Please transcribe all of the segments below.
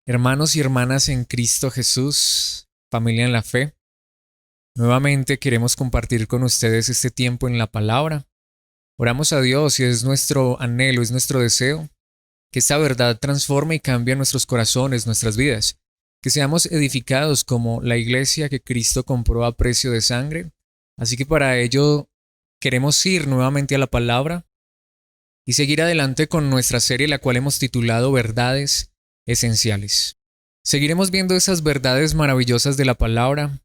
Hermanos y hermanas en Cristo Jesús, familia en la fe, nuevamente queremos compartir con ustedes este tiempo en la palabra. Oramos a Dios y es nuestro anhelo, es nuestro deseo, que esta verdad transforme y cambie nuestros corazones, nuestras vidas, que seamos edificados como la iglesia que Cristo compró a precio de sangre. Así que para ello queremos ir nuevamente a la palabra y seguir adelante con nuestra serie, la cual hemos titulado Verdades Esenciales. Seguiremos viendo esas verdades maravillosas de la palabra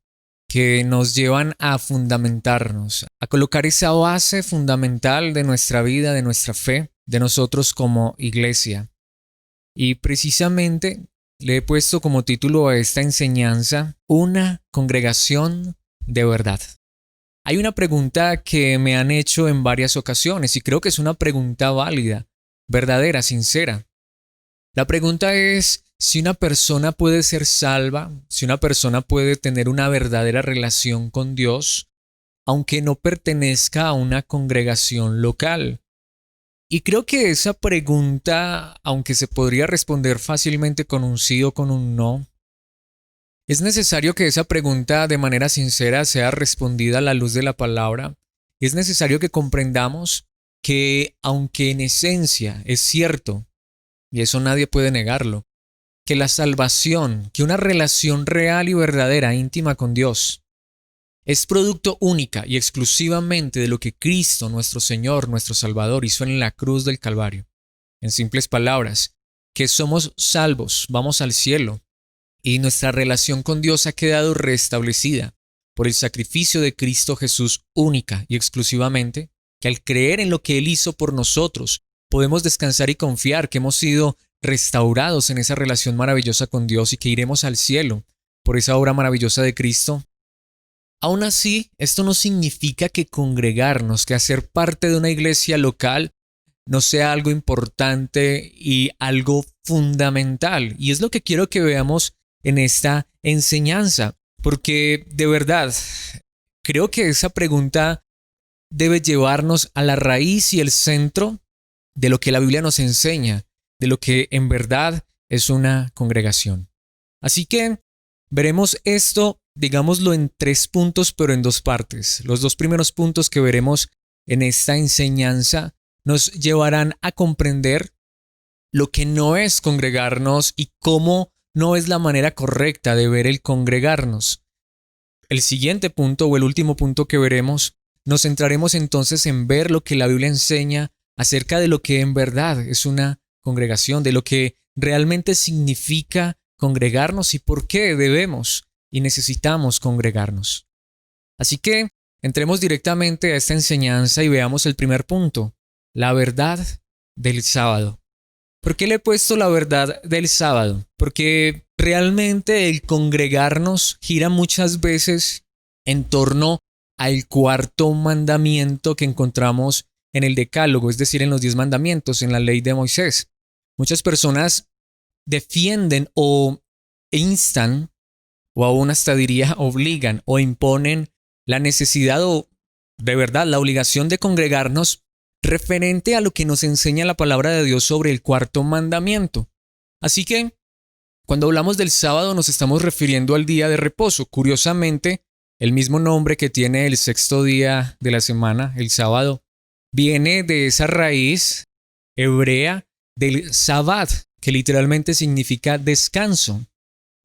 que nos llevan a fundamentarnos, a colocar esa base fundamental de nuestra vida, de nuestra fe, de nosotros como iglesia. Y precisamente le he puesto como título a esta enseñanza, una congregación de verdad. Hay una pregunta que me han hecho en varias ocasiones y creo que es una pregunta válida, verdadera, sincera. La pregunta es si una persona puede ser salva, si una persona puede tener una verdadera relación con Dios, aunque no pertenezca a una congregación local. Y creo que esa pregunta, aunque se podría responder fácilmente con un sí o con un no, es necesario que esa pregunta de manera sincera sea respondida a la luz de la palabra. Es necesario que comprendamos que, aunque en esencia es cierto, y eso nadie puede negarlo, que la salvación, que una relación real y verdadera, íntima con Dios, es producto única y exclusivamente de lo que Cristo, nuestro Señor, nuestro Salvador, hizo en la cruz del Calvario. En simples palabras, que somos salvos, vamos al cielo, y nuestra relación con Dios ha quedado restablecida por el sacrificio de Cristo Jesús única y exclusivamente, que al creer en lo que Él hizo por nosotros, podemos descansar y confiar que hemos sido restaurados en esa relación maravillosa con Dios y que iremos al cielo por esa obra maravillosa de Cristo. Aún así, esto no significa que congregarnos, que hacer parte de una iglesia local no sea algo importante y algo fundamental. Y es lo que quiero que veamos en esta enseñanza, porque de verdad creo que esa pregunta debe llevarnos a la raíz y el centro de lo que la Biblia nos enseña, de lo que en verdad es una congregación. Así que veremos esto, digámoslo, en 3 puntos, pero en 2 partes. Los 2 primeros puntos que veremos en esta enseñanza nos llevarán a comprender lo que no es congregarnos y cómo no es la manera correcta de ver el congregarnos. El siguiente punto o el último punto que veremos, nos centraremos entonces en ver lo que la Biblia enseña acerca de lo que en verdad es una congregación, de lo que realmente significa congregarnos y por qué debemos y necesitamos congregarnos. Así que entremos directamente a esta enseñanza y veamos el primer punto, la verdad del sábado. ¿Por qué le he puesto la verdad del sábado? Porque realmente el congregarnos gira muchas veces en torno al 4.º mandamiento que encontramos en el Decálogo, es decir, en los 10 mandamientos, en la ley de Moisés. Muchas personas defienden o instan, o aún hasta diría obligan o imponen la necesidad o de verdad la obligación de congregarnos referente a lo que nos enseña la palabra de Dios sobre el 4.º mandamiento. Así que, cuando hablamos del sábado nos estamos refiriendo al día de reposo. Curiosamente, el mismo nombre que tiene el 6.º día de la semana, el sábado, viene de esa raíz hebrea del Sabbat, que literalmente significa descanso.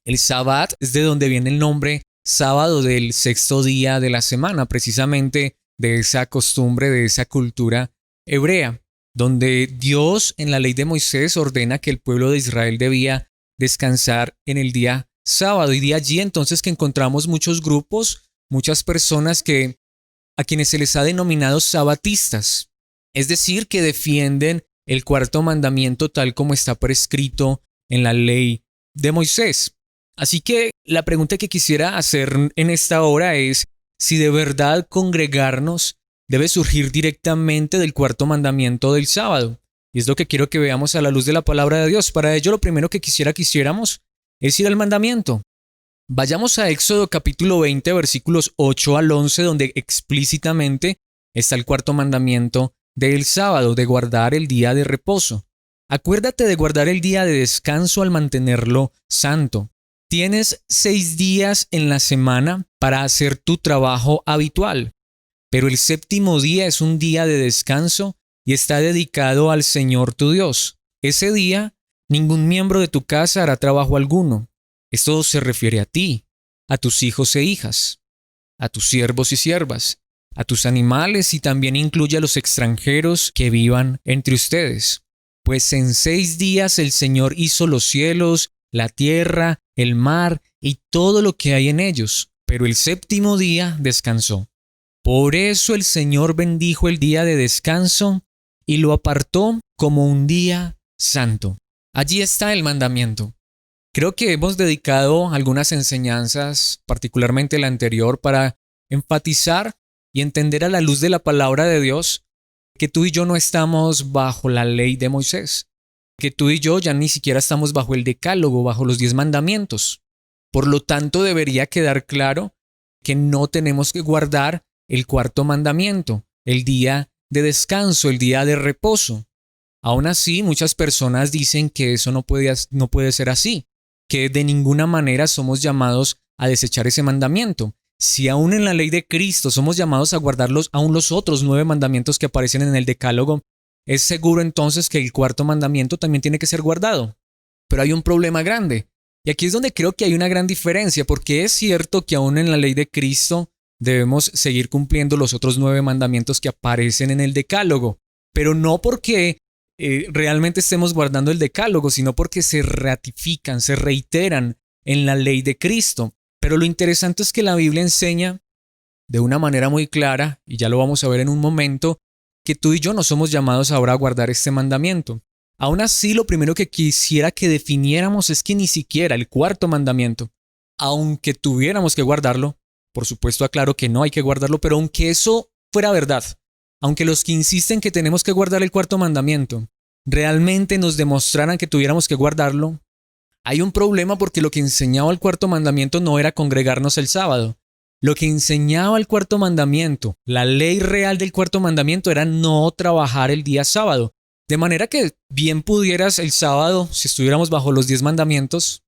El Sabbat es de donde viene el nombre sábado del 6.º día de la semana, precisamente de esa costumbre, de esa cultura hebrea, donde Dios en la ley de Moisés ordena que el pueblo de Israel debía descansar en el día sábado. Y de allí entonces que encontramos muchos grupos, muchas personas a quienes se les ha denominado sabatistas, es decir, que defienden el 4.º mandamiento tal como está prescrito en la ley de Moisés. Así que la pregunta que quisiera hacer en esta hora es si de verdad congregarnos debe surgir directamente del 4.º mandamiento del sábado. Y es lo que quiero que veamos a la luz de la palabra de Dios. Para ello, lo primero que quisiéramos es ir al mandamiento. Vayamos a Éxodo capítulo 20, versículos 8 al 11, donde explícitamente está el 4.º mandamiento del sábado, de guardar el día de reposo. Acuérdate de guardar el día de descanso al mantenerlo santo. Tienes 6 días en la semana para hacer tu trabajo habitual, pero el séptimo día es un día de descanso y está dedicado al Señor tu Dios. Ese día, ningún miembro de tu casa hará trabajo alguno. Esto se refiere a ti, a tus hijos e hijas, a tus siervos y siervas, a tus animales y también incluye a los extranjeros que vivan entre ustedes. Pues en 6 días el Señor hizo los cielos, la tierra, el mar y todo lo que hay en ellos, pero el séptimo día descansó. Por eso el Señor bendijo el día de descanso y lo apartó como un día santo. Allí está el mandamiento. Creo que hemos dedicado algunas enseñanzas, particularmente la anterior, para enfatizar y entender a la luz de la palabra de Dios que tú y yo no estamos bajo la ley de Moisés, que tú y yo ya ni siquiera estamos bajo el decálogo, bajo los 10 mandamientos. Por lo tanto, debería quedar claro que no tenemos que guardar el cuarto mandamiento, el día de descanso, el día de reposo. Aún así, muchas personas dicen que eso no puede ser así, que de ninguna manera somos llamados a desechar ese mandamiento. Si aún en la ley de Cristo somos llamados a guardarlos, aún los otros 9 mandamientos que aparecen en el decálogo, es seguro entonces que el cuarto mandamiento también tiene que ser guardado. Pero hay un problema grande. Y aquí es donde creo que hay una gran diferencia, porque es cierto que aún en la ley de Cristo debemos seguir cumpliendo los otros 9 mandamientos que aparecen en el decálogo, pero no porque realmente estemos guardando el decálogo, sino porque se ratifican, se reiteran en la ley de Cristo. Pero lo interesante es que la Biblia enseña de una manera muy clara, y ya lo vamos a ver en un momento, que tú y yo no somos llamados ahora a guardar este mandamiento. Aún así, lo primero que quisiera que definiéramos es que ni siquiera el cuarto mandamiento, aunque tuviéramos que guardarlo, por supuesto aclaro que no hay que guardarlo, pero aunque eso fuera verdad, aunque los que insisten que tenemos que guardar el cuarto mandamiento realmente nos demostraran que tuviéramos que guardarlo, hay un problema porque lo que enseñaba el cuarto mandamiento no era congregarnos el sábado. Lo que enseñaba el cuarto mandamiento, la ley real del cuarto mandamiento, era no trabajar el día sábado. De manera que bien pudieras el sábado, si estuviéramos bajo los 10 mandamientos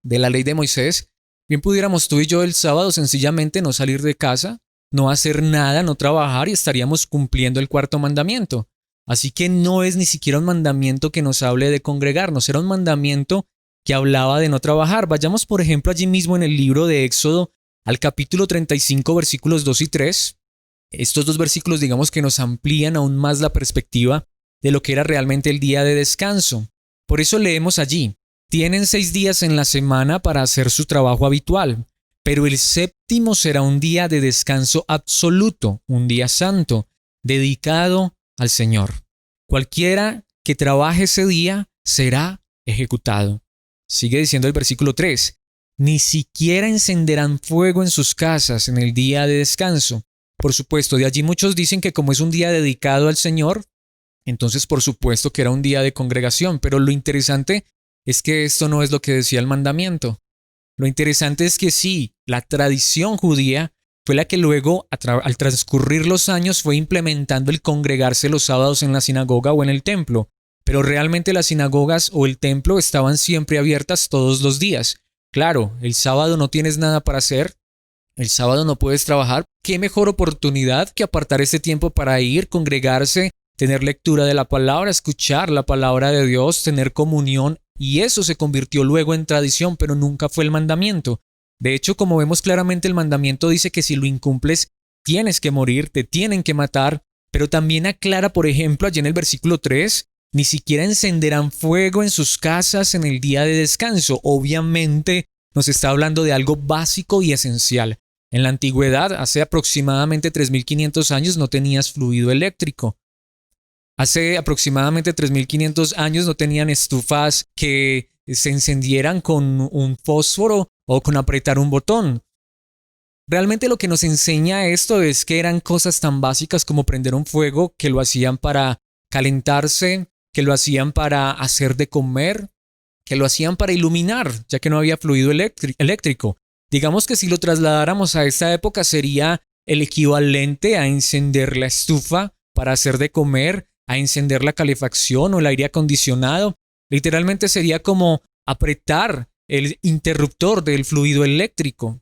de la ley de Moisés, bien pudiéramos tú y yo el sábado sencillamente no salir de casa, no hacer nada, no trabajar y estaríamos cumpliendo el cuarto mandamiento. Así que no es ni siquiera un mandamiento que nos hable de congregarnos, era un mandamiento que hablaba de no trabajar. Vayamos, por ejemplo, allí mismo en el libro de Éxodo, al capítulo 35, versículos 2 y 3. Estos 2 versículos, digamos que nos amplían aún más la perspectiva de lo que era realmente el día de descanso. Por eso leemos allí: tienen 6 días en la semana para hacer su trabajo habitual, pero el séptimo será un día de descanso absoluto, un día santo, dedicado al Señor. Cualquiera que trabaje ese día será ejecutado. Sigue diciendo el versículo 3, ni siquiera encenderán fuego en sus casas en el día de descanso. Por supuesto, de allí muchos dicen que como es un día dedicado al Señor, entonces por supuesto que era un día de congregación, pero lo interesante es que esto no es lo que decía el mandamiento. Lo interesante es que sí, la tradición judía fue la que luego, al transcurrir los años, fue implementando el congregarse los sábados en la sinagoga o en el templo. Pero realmente las sinagogas o el templo estaban siempre abiertas todos los días. Claro, el sábado no tienes nada para hacer, el sábado no puedes trabajar. ¿Qué mejor oportunidad que apartar este tiempo para ir, congregarse, tener lectura de la palabra, escuchar la palabra de Dios, tener comunión? Y eso se convirtió luego en tradición, pero nunca fue el mandamiento. De hecho, como vemos claramente, el mandamiento dice que si lo incumples, tienes que morir, te tienen que matar, pero también aclara, por ejemplo, allí en el versículo 3, ni siquiera encenderán fuego en sus casas en el día de descanso. Obviamente nos está hablando de algo básico y esencial. En la antigüedad, hace aproximadamente 3500 años, no tenías fluido eléctrico. Hace aproximadamente 3500 años no tenían estufas que se encendieran con un fósforo o con apretar un botón. Realmente lo que nos enseña esto es que eran cosas tan básicas como prender un fuego, que lo hacían para calentarse, que lo hacían para hacer de comer, que lo hacían para iluminar, ya que no había fluido eléctrico. Digamos que si lo trasladáramos a esta época sería el equivalente a encender la estufa para hacer de comer, a encender la calefacción o el aire acondicionado. Literalmente sería como apretar el interruptor del fluido eléctrico.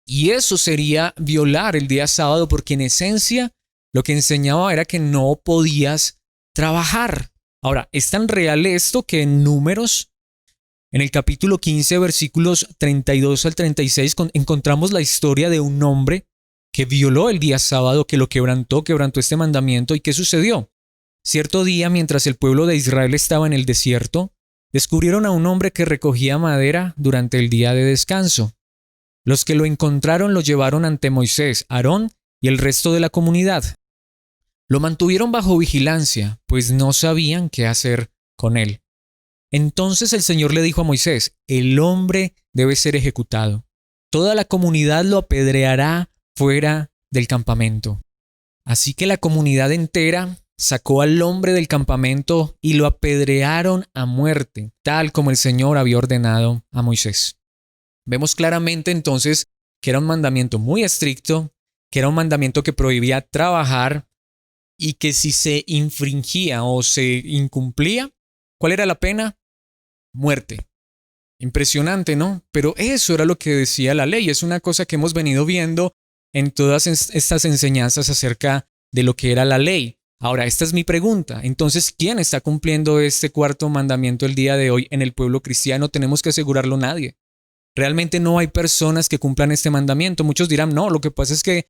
Y eso sería violar el día sábado, porque en esencia lo que enseñaba era que no podías trabajar. Ahora, es tan real esto que en Números, en el capítulo 15, versículos 32 al 36, encontramos la historia de un hombre que violó el día sábado, que lo quebrantó este mandamiento. ¿Y qué sucedió? Cierto día, mientras el pueblo de Israel estaba en el desierto, descubrieron a un hombre que recogía madera durante el día de descanso. Los que lo encontraron lo llevaron ante Moisés, Aarón y el resto de la comunidad. Lo mantuvieron bajo vigilancia, pues no sabían qué hacer con él. Entonces el Señor le dijo a Moisés: el hombre debe ser ejecutado. Toda la comunidad lo apedreará fuera del campamento. Así que la comunidad entera sacó al hombre del campamento y lo apedrearon a muerte, tal como el Señor había ordenado a Moisés. Vemos claramente entonces que era un mandamiento muy estricto, que era un mandamiento que prohibía trabajar y que si se infringía o se incumplía, ¿cuál era la pena? Muerte. Impresionante, ¿no? Pero eso era lo que decía la ley. Es una cosa que hemos venido viendo en todas estas enseñanzas acerca de lo que era la ley. Ahora, esta es mi pregunta. Entonces, ¿quién está cumpliendo este cuarto mandamiento el día de hoy en el pueblo cristiano? Tenemos que asegurarlo nadie. Realmente no hay personas que cumplan este mandamiento. Muchos dirán, no, lo que pasa es que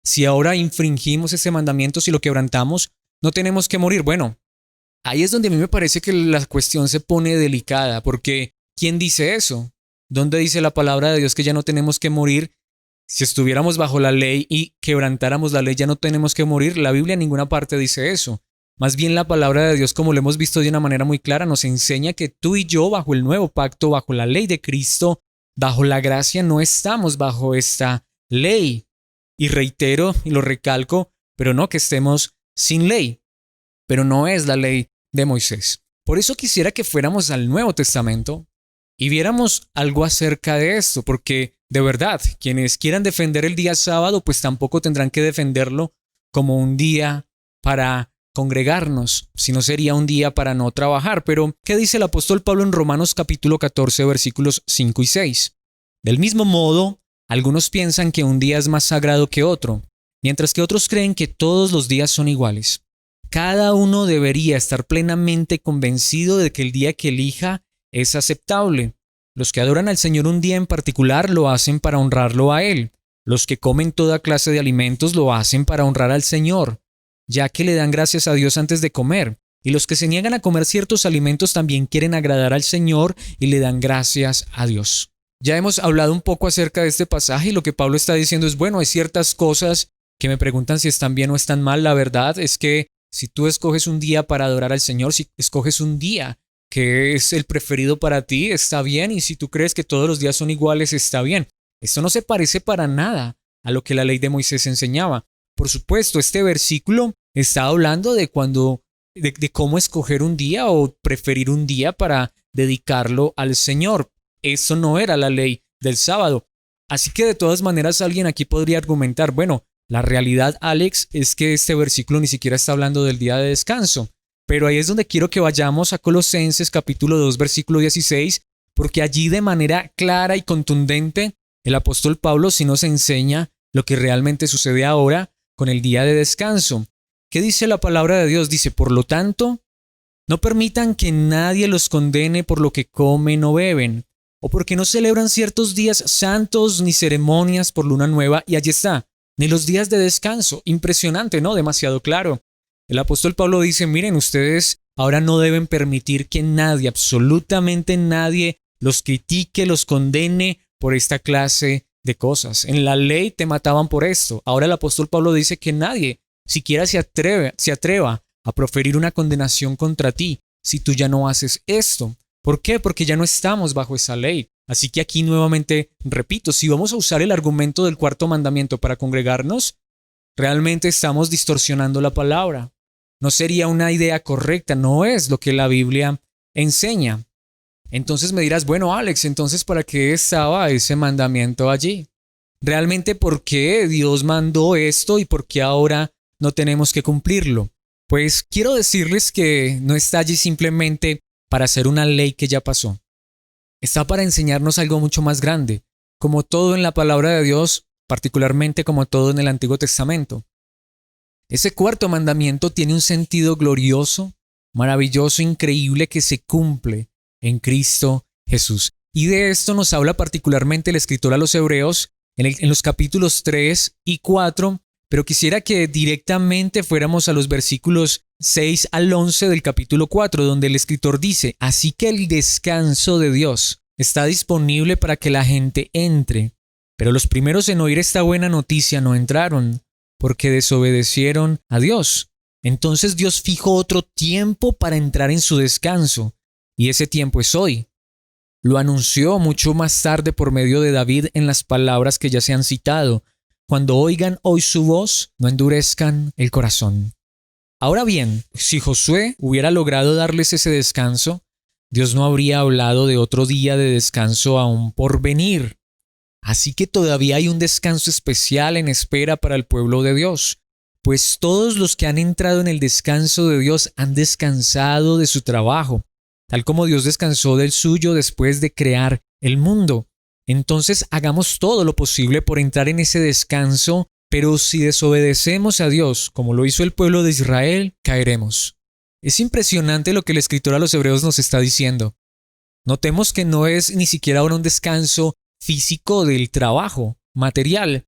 si ahora infringimos este mandamiento, si lo quebrantamos, no tenemos que morir. Bueno, ahí es donde a mí me parece que la cuestión se pone delicada, porque ¿quién dice eso? ¿Dónde dice la palabra de Dios que ya no tenemos que morir? Si estuviéramos bajo la ley y quebrantáramos la ley, ya no tenemos que morir. La Biblia en ninguna parte dice eso. Más bien la palabra de Dios, como lo hemos visto de una manera muy clara, nos enseña que tú y yo, bajo el nuevo pacto, bajo la ley de Cristo, bajo la gracia, no estamos bajo esta ley. Y reitero y lo recalco, pero no que estemos sin ley. Pero no es la ley de Moisés. Por eso quisiera que fuéramos al Nuevo Testamento y viéramos algo acerca de esto, porque de verdad, quienes quieran defender el día sábado, pues tampoco tendrán que defenderlo como un día para congregarnos, sino sería un día para no trabajar. Pero, ¿qué dice el apóstol Pablo en Romanos capítulo 14, versículos 5 y 6? Del mismo modo, algunos piensan que un día es más sagrado que otro, mientras que otros creen que todos los días son iguales. Cada uno debería estar plenamente convencido de que el día que elija es aceptable. Los que adoran al Señor un día en particular lo hacen para honrarlo a Él. Los que comen toda clase de alimentos lo hacen para honrar al Señor, ya que le dan gracias a Dios antes de comer. Y los que se niegan a comer ciertos alimentos también quieren agradar al Señor y le dan gracias a Dios. Ya hemos hablado un poco acerca de este pasaje y lo que Pablo está diciendo es, bueno, hay ciertas cosas que me preguntan si están bien o están mal. La verdad es que si tú escoges un día para adorar al Señor, si escoges un día que es el preferido para ti, está bien. Y si tú crees que todos los días son iguales, está bien. Esto no se parece para nada a lo que la ley de Moisés enseñaba. Por supuesto, este versículo está hablando de cómo escoger un día o preferir un día para dedicarlo al Señor. Eso no era la ley del sábado. Así que de todas maneras alguien aquí podría argumentar, bueno, la realidad, Alex, es que este versículo ni siquiera está hablando del día de descanso. Pero ahí es donde quiero que vayamos a Colosenses capítulo 2, versículo 16, porque allí de manera clara y contundente el apóstol Pablo sí nos enseña lo que realmente sucede ahora con el día de descanso. ¿Qué dice la palabra de Dios? Dice, por lo tanto, no permitan que nadie los condene por lo que comen o beben, o porque no celebran ciertos días santos ni ceremonias por luna nueva, y allí está, ni los días de descanso. Impresionante, ¿no? Demasiado claro. El apóstol Pablo dice, miren, ustedes ahora no deben permitir que nadie, absolutamente nadie, los critique, los condene por esta clase de cosas. En la ley te mataban por esto. Ahora el apóstol Pablo dice que nadie siquiera se atreva a proferir una condenación contra ti si tú ya no haces esto. ¿Por qué? Porque ya no estamos bajo esa ley. Así que aquí nuevamente, repito, si vamos a usar el argumento del cuarto mandamiento para congregarnos, realmente estamos distorsionando la palabra. No sería una idea correcta, no es lo que la Biblia enseña. Entonces me dirás, bueno, Alex, entonces ¿para qué estaba ese mandamiento allí? Realmente, ¿por qué Dios mandó esto y por qué ahora no tenemos que cumplirlo? Pues quiero decirles que no está allí simplemente para hacer una ley que ya pasó. Está para enseñarnos algo mucho más grande, como todo en la palabra de Dios, particularmente como todo en el Antiguo Testamento. Ese cuarto mandamiento tiene un sentido glorioso, maravilloso, increíble que se cumple en Cristo Jesús. Y de esto nos habla particularmente el escritor a los Hebreos en los capítulos 3 y 4, pero quisiera que directamente fuéramos a los versículos 6 al 11 del capítulo 4, donde el escritor dice: así que el descanso de Dios está disponible para que la gente entre, pero los primeros en oír esta buena noticia no entraron, porque desobedecieron a Dios. Entonces Dios fijó otro tiempo para entrar en su descanso, y ese tiempo es hoy. Lo anunció mucho más tarde por medio de David en las palabras que ya se han citado: cuando oigan hoy su voz, no endurezcan el corazón. Ahora bien, si Josué hubiera logrado darles ese descanso, Dios no habría hablado de otro día de descanso aún por venir. Así que todavía hay un descanso especial en espera para el pueblo de Dios, pues todos los que han entrado en el descanso de Dios han descansado de su trabajo, tal como Dios descansó del suyo después de crear el mundo. Entonces hagamos todo lo posible por entrar en ese descanso, pero si desobedecemos a Dios, como lo hizo el pueblo de Israel, caeremos. Es impresionante lo que el escritor a los Hebreos nos está diciendo. Notemos que no es ni siquiera ahora un descanso físico del trabajo, material.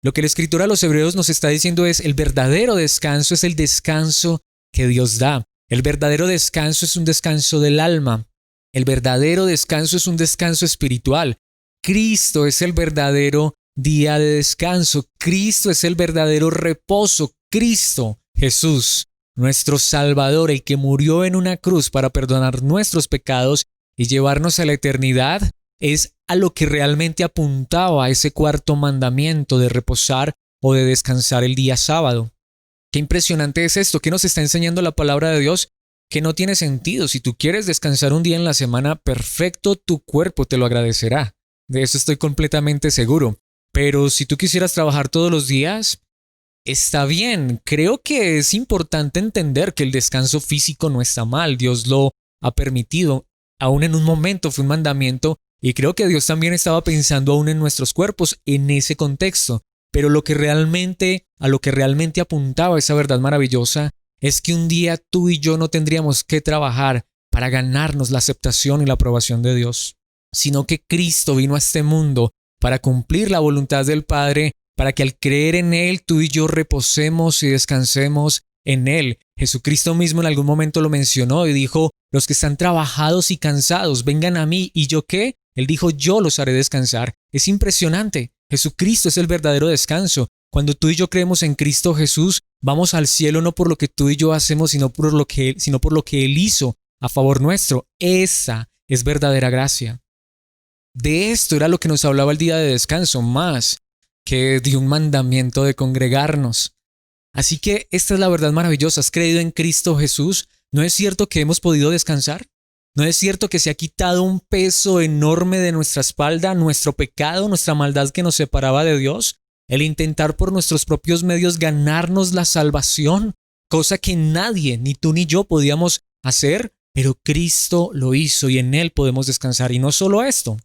Lo que el escritor a los Hebreos nos está diciendo es: el verdadero descanso es el descanso que Dios da. El verdadero descanso es un descanso del alma. El verdadero descanso es un descanso espiritual. Cristo es el verdadero día de descanso. Cristo es el verdadero reposo. Cristo, Jesús, nuestro Salvador, el que murió en una cruz para perdonar nuestros pecados y llevarnos a la eternidad, es a lo que realmente apuntaba ese cuarto mandamiento de reposar o de descansar el día sábado. Qué impresionante es esto. ¿Qué nos está enseñando la palabra de Dios? Que no tiene sentido. Si tú quieres descansar un día en la semana, perfecto, tu cuerpo te lo agradecerá. De eso estoy completamente seguro. Pero si tú quisieras trabajar todos los días, está bien. Creo que es importante entender que el descanso físico no está mal. Dios lo ha permitido. Aún en un momento fue un mandamiento, y creo que Dios también estaba pensando aún en nuestros cuerpos en ese contexto. Pero a lo que realmente apuntaba esa verdad maravillosa es que un día tú y yo no tendríamos que trabajar para ganarnos la aceptación y la aprobación de Dios, sino que Cristo vino a este mundo para cumplir la voluntad del Padre, para que al creer en Él tú y yo reposemos y descansemos en Él. Jesucristo mismo en algún momento lo mencionó y dijo: los que están trabajados y cansados, vengan a mí. ¿Y yo qué? Él dijo: yo los haré descansar. Es impresionante. Jesucristo es el verdadero descanso. Cuando tú y yo creemos en Cristo Jesús, vamos al cielo no por lo que tú y yo hacemos, sino por lo que Él hizo a favor nuestro. Esa es verdadera gracia. De esto era lo que nos hablaba el día de descanso, más que de un mandamiento de congregarnos. Así que esta es la verdad maravillosa. ¿Has creído en Cristo Jesús? ¿No es cierto que hemos podido descansar? ¿No es cierto que se ha quitado un peso enorme de nuestra espalda, nuestro pecado, nuestra maldad que nos separaba de Dios? El intentar por nuestros propios medios ganarnos la salvación, cosa que nadie, ni tú ni yo, podíamos hacer, pero Cristo lo hizo y en Él podemos descansar. Y no solo esto,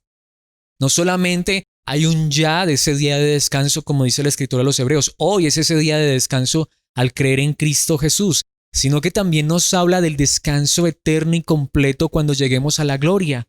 no solamente hay un ya de ese día de descanso, como dice el escritor a los Hebreos, hoy es ese día de descanso al creer en Cristo Jesús, sino que también nos habla del descanso eterno y completo cuando lleguemos a la gloria.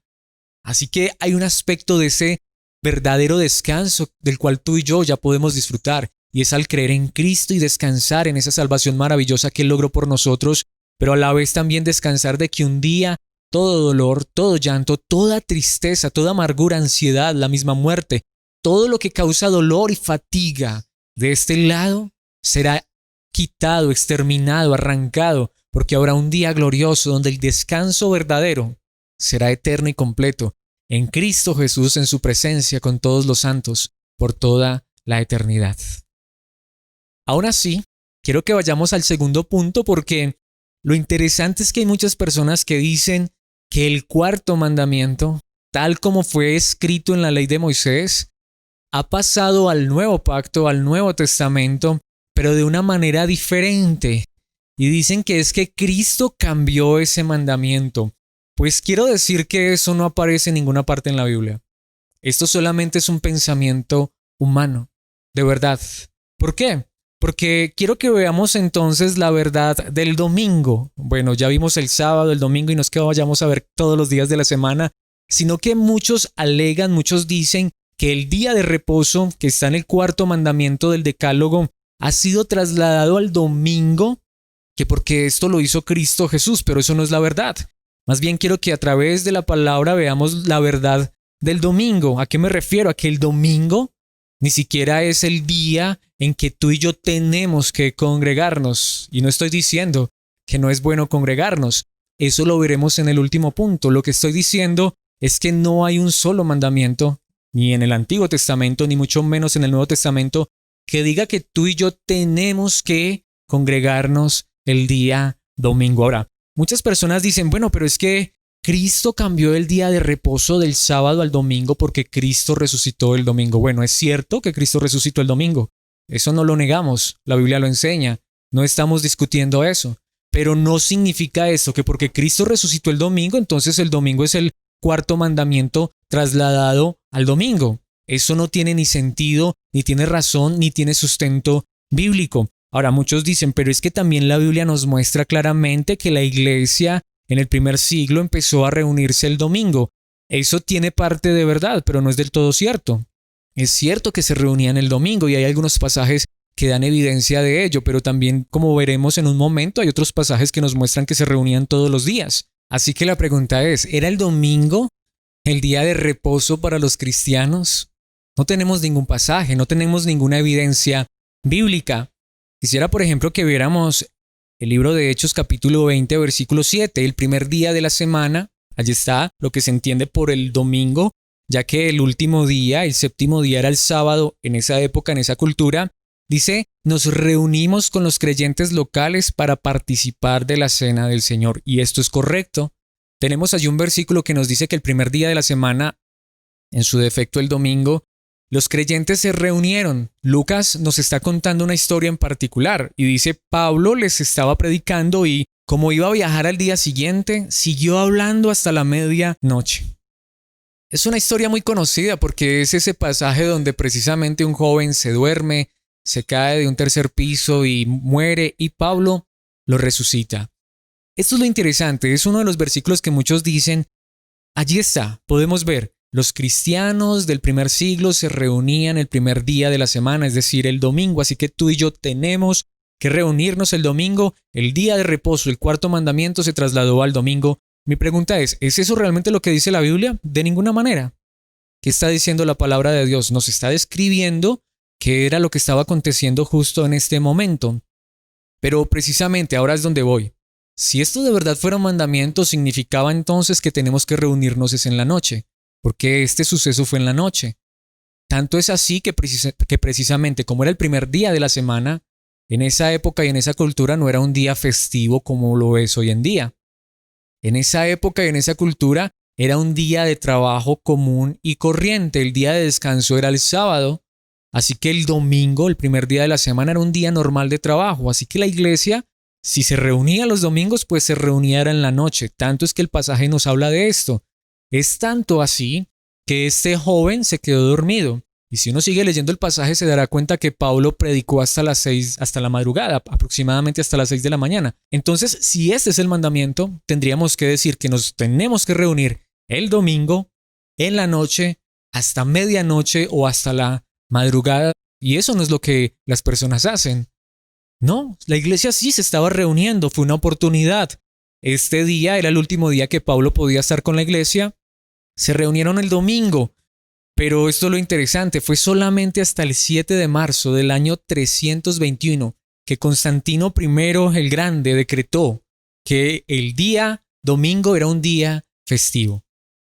Así que hay un aspecto de ese verdadero descanso del cual tú y yo ya podemos disfrutar, y es al creer en Cristo y descansar en esa salvación maravillosa que Él logró por nosotros, pero a la vez también descansar de que un día todo dolor, todo llanto, toda tristeza, toda amargura, ansiedad, la misma muerte, todo lo que causa dolor y fatiga de este lado será quitado, exterminado, arrancado, porque habrá un día glorioso donde el descanso verdadero será eterno y completo en Cristo Jesús, en su presencia con todos los santos por toda la eternidad. Aún así, quiero que vayamos al segundo punto, porque lo interesante es que hay muchas personas que dicen que el cuarto mandamiento, tal como fue escrito en la ley de Moisés, ha pasado al nuevo pacto, al Nuevo Testamento, pero de una manera diferente. y dicen que es que Cristo cambió ese mandamiento. Pues quiero decir que eso no aparece en ninguna parte en la Biblia. Esto solamente es un pensamiento humano, de verdad. ¿Por qué? Porque quiero que veamos entonces la verdad del domingo. Bueno, ya vimos el sábado, el domingo y no es que vayamos a ver todos los días de la semana, sino que muchos alegan, muchos dicen que el día de reposo, que está en el cuarto mandamiento del Decálogo, ha sido trasladado al domingo, que porque esto lo hizo Cristo Jesús, pero eso no es la verdad. Más bien quiero que a través de la palabra veamos la verdad del domingo. ¿A qué me refiero? A que el domingo ni siquiera es el día en que tú y yo tenemos que congregarnos. Y no estoy diciendo que no es bueno congregarnos. Eso lo veremos en el último punto. Lo que estoy diciendo es que no hay un solo mandamiento, ni en el Antiguo Testamento, ni mucho menos en el Nuevo Testamento, que diga que tú y yo tenemos que congregarnos el día domingo. Ahora, muchas personas dicen, bueno, pero es que Cristo cambió el día de reposo del sábado al domingo porque Cristo resucitó el domingo. Bueno, es cierto que Cristo resucitó el domingo. Eso no lo negamos. La Biblia lo enseña. No estamos discutiendo eso. Pero no significa eso que porque Cristo resucitó el domingo, entonces el domingo es el cuarto mandamiento trasladado al domingo. Eso no tiene ni sentido, ni tiene razón, ni tiene sustento bíblico. Ahora, muchos dicen, pero es que también la Biblia nos muestra claramente que la iglesia en el primer siglo empezó a reunirse el domingo. Eso tiene parte de verdad, pero no es del todo cierto. Es cierto que se reunían el domingo y hay algunos pasajes que dan evidencia de ello, pero también, como veremos en un momento, hay otros pasajes que nos muestran que se reunían todos los días. Así que la pregunta es, ¿era el domingo el día de reposo para los cristianos? No tenemos ningún pasaje, no tenemos ninguna evidencia bíblica. Quisiera, por ejemplo, que viéramos el libro de Hechos capítulo 20, versículo 7, el primer día de la semana. Allí está lo que se entiende por el domingo, ya que el último día, el séptimo día era el sábado en esa época, en esa cultura. Dice, nos reunimos con los creyentes locales para participar de la cena del Señor. Y esto es correcto. Tenemos allí un versículo que nos dice que el primer día de la semana, en su defecto el domingo, los creyentes se reunieron. Lucas nos está contando una historia en particular y dice, Pablo les estaba predicando y como iba a viajar al día siguiente, siguió hablando hasta la medianoche. Es una historia muy conocida porque es ese pasaje donde precisamente un joven se duerme, se cae de un tercer piso y muere y Pablo lo resucita. Esto es lo interesante, es uno de los versículos que muchos dicen, allí está, podemos ver, los cristianos del primer siglo se reunían el primer día de la semana, es decir, el domingo, así que tú y yo tenemos que reunirnos el domingo, el día de reposo, el cuarto mandamiento se trasladó al domingo. Mi pregunta ¿es eso realmente lo que dice la Biblia? De ninguna manera. ¿Qué está diciendo la palabra de Dios? Nos está describiendo qué era lo que estaba aconteciendo justo en este momento. Pero precisamente ahora es donde voy. Si esto de verdad fuera un mandamiento, significaba entonces que tenemos que reunirnos en la noche, porque este suceso fue en la noche. Tanto es así que precisamente como era el primer día de la semana, en esa época y en esa cultura no era un día festivo como lo es hoy en día. En esa época y en esa cultura era un día de trabajo común y corriente. El día de descanso era el sábado. Así que el domingo, el primer día de la semana, era un día normal de trabajo. Así que la iglesia, si se reunía los domingos, pues se reunía en la noche. Tanto es que el pasaje nos habla de esto. Es tanto así que este joven se quedó dormido. Y si uno sigue leyendo el pasaje se dará cuenta que Pablo predicó hasta las 6, hasta la madrugada, aproximadamente hasta las 6 de la mañana. Entonces, si este es el mandamiento, tendríamos que decir que nos tenemos que reunir el domingo, en la noche, hasta medianoche o hasta la madrugada. Y eso no es lo que las personas hacen. No, la iglesia sí se estaba reuniendo, fue una oportunidad. Este día era el último día que Pablo podía estar con la iglesia. Se reunieron el domingo. Pero esto es lo interesante, fue solamente hasta el 7 de marzo del año 321 que Constantino I el Grande decretó que el día domingo era un día festivo.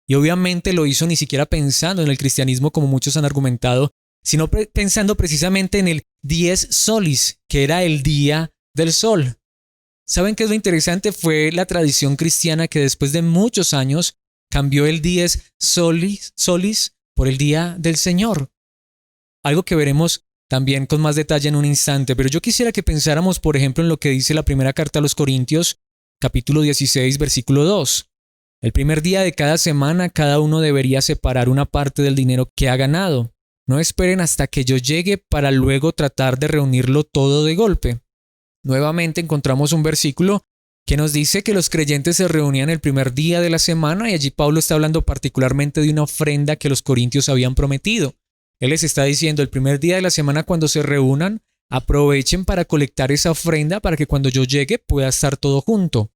Y obviamente lo hizo ni siquiera pensando en el cristianismo como muchos han argumentado, sino pensando precisamente en el dies solis, que era el día del sol. ¿Saben qué es lo interesante? Fue la tradición cristiana que después de muchos años cambió el dies solis por el día del Señor. Algo que veremos también con más detalle en un instante, pero yo quisiera que pensáramos, por ejemplo, en lo que dice la primera carta a los Corintios, capítulo 16, versículo 2. El primer día de cada semana, cada uno debería separar una parte del dinero que ha ganado. No esperen hasta que yo llegue para luego tratar de reunirlo todo de golpe. Nuevamente encontramos un versículo que nos dice que los creyentes se reunían el primer día de la semana y allí Pablo está hablando particularmente de una ofrenda que los corintios habían prometido. Él les está diciendo, el primer día de la semana cuando se reúnan, aprovechen para colectar esa ofrenda para que cuando yo llegue pueda estar todo junto.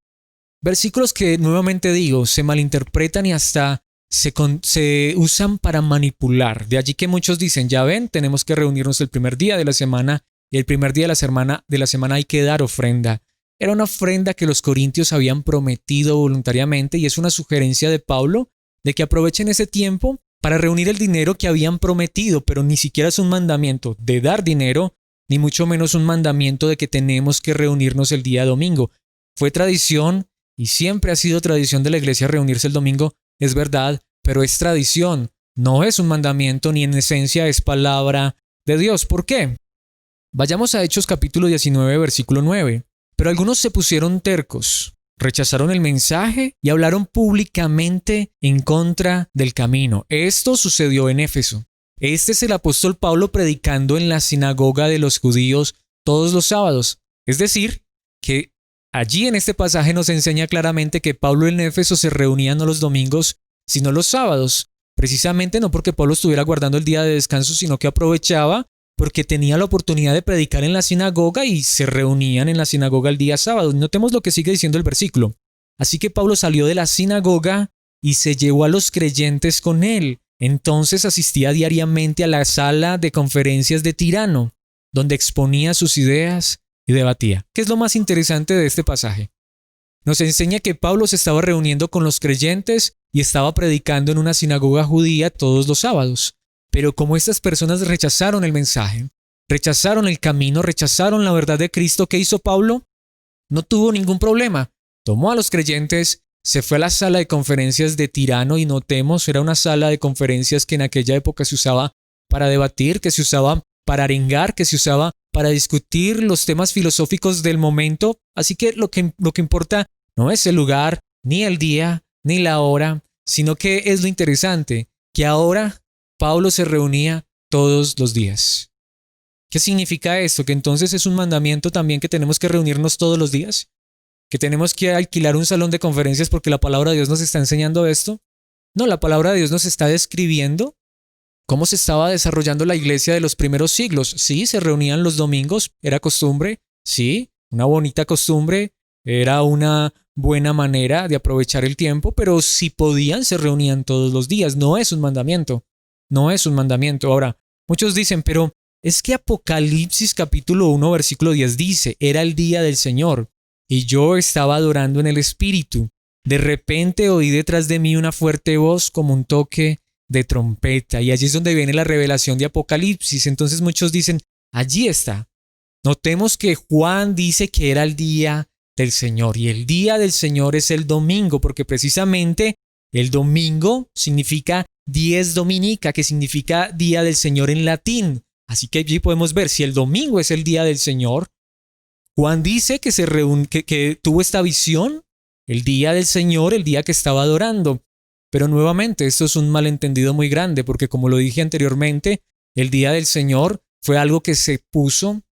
Versículos que, nuevamente digo, se malinterpretan y hasta se usan para manipular. De allí que muchos dicen, ya ven, tenemos que reunirnos el primer día de la semana y el primer día de la semana hay que dar ofrenda. Era una ofrenda que los corintios habían prometido voluntariamente y es una sugerencia de Pablo de que aprovechen ese tiempo para reunir el dinero que habían prometido, pero ni siquiera es un mandamiento de dar dinero, ni mucho menos un mandamiento de que tenemos que reunirnos el día domingo. Fue tradición y siempre ha sido tradición de la iglesia reunirse el domingo, es verdad, pero es tradición, no es un mandamiento ni en esencia es palabra de Dios. ¿Por qué? Vayamos a Hechos capítulo 19, versículo 9. Pero algunos se pusieron tercos, rechazaron el mensaje y hablaron públicamente en contra del camino. Esto sucedió en Éfeso. Este es el apóstol Pablo predicando en la sinagoga de los judíos todos los sábados. Es decir, que allí en este pasaje nos enseña claramente que Pablo en Éfeso se reunía no los domingos, sino los sábados. Precisamente no porque Pablo estuviera guardando el día de descanso, sino que aprovechaba porque tenía la oportunidad de predicar en la sinagoga y se reunían en la sinagoga el día sábado. Notemos lo que sigue diciendo el versículo. Así que Pablo salió de la sinagoga y se llevó a los creyentes con él. Entonces asistía diariamente a la sala de conferencias de Tirano, donde exponía sus ideas y debatía. ¿Qué es lo más interesante de este pasaje? Nos enseña que Pablo se estaba reuniendo con los creyentes y estaba predicando en una sinagoga judía todos los sábados. Pero como estas personas rechazaron el mensaje, rechazaron el camino, rechazaron la verdad de Cristo, ¿qué hizo Pablo? No tuvo ningún problema. Tomó a los creyentes, se fue a la sala de conferencias de Tirano y notemos, era una sala de conferencias que en aquella época se usaba para debatir, que se usaba para arengar, que se usaba para discutir los temas filosóficos del momento. Así que lo que importa no es el lugar, ni el día, ni la hora, sino que es lo interesante, que ahora Pablo se reunía todos los días. ¿Qué significa esto? ¿Que entonces es un mandamiento también que tenemos que reunirnos todos los días? ¿Que tenemos que alquilar un salón de conferencias porque la palabra de Dios nos está enseñando esto? No, la palabra de Dios nos está describiendo cómo se estaba desarrollando la iglesia de los primeros siglos. Sí, se reunían los domingos, era costumbre, sí, una bonita costumbre, era una buena manera de aprovechar el tiempo, pero si podían, se reunían todos los días. No es un mandamiento. No es un mandamiento. Ahora, muchos dicen, pero es que Apocalipsis capítulo 1 versículo 10 dice, era el día del Señor y yo estaba adorando en el Espíritu. De repente oí detrás de mí una fuerte voz como un toque de trompeta y allí es donde viene la revelación de Apocalipsis. Entonces muchos dicen, allí está. Notemos que Juan dice que era el día del Señor y el día del Señor es el domingo porque precisamente el domingo significa dies dominica, que significa día del Señor en latín. Así que allí podemos ver si el domingo es el día del Señor. Juan dice que que tuvo esta visión, el día del Señor, el día que estaba adorando. Pero nuevamente, esto es un malentendido muy grande, porque como lo dije anteriormente, el día del Señor fue algo que se puso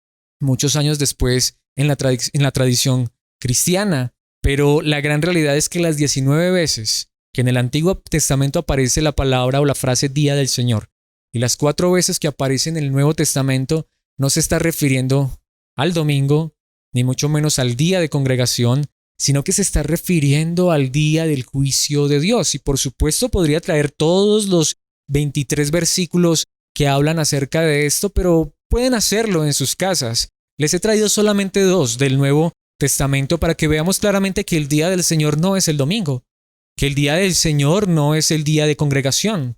muchos años después en la tradición cristiana. Pero la gran realidad es que las 19 veces que en el Antiguo Testamento aparece la palabra o la frase día del Señor, y las 4 veces que aparece en el Nuevo Testamento, no se está refiriendo al domingo, ni mucho menos al día de congregación, sino que se está refiriendo al día del juicio de Dios. Y por supuesto podría traer todos los 23 versículos que hablan acerca de esto, pero pueden hacerlo en sus casas. Les he traído solamente 2 del Nuevo Testamento para que veamos claramente que el día del Señor no es el domingo, que el día del Señor no es el día de congregación,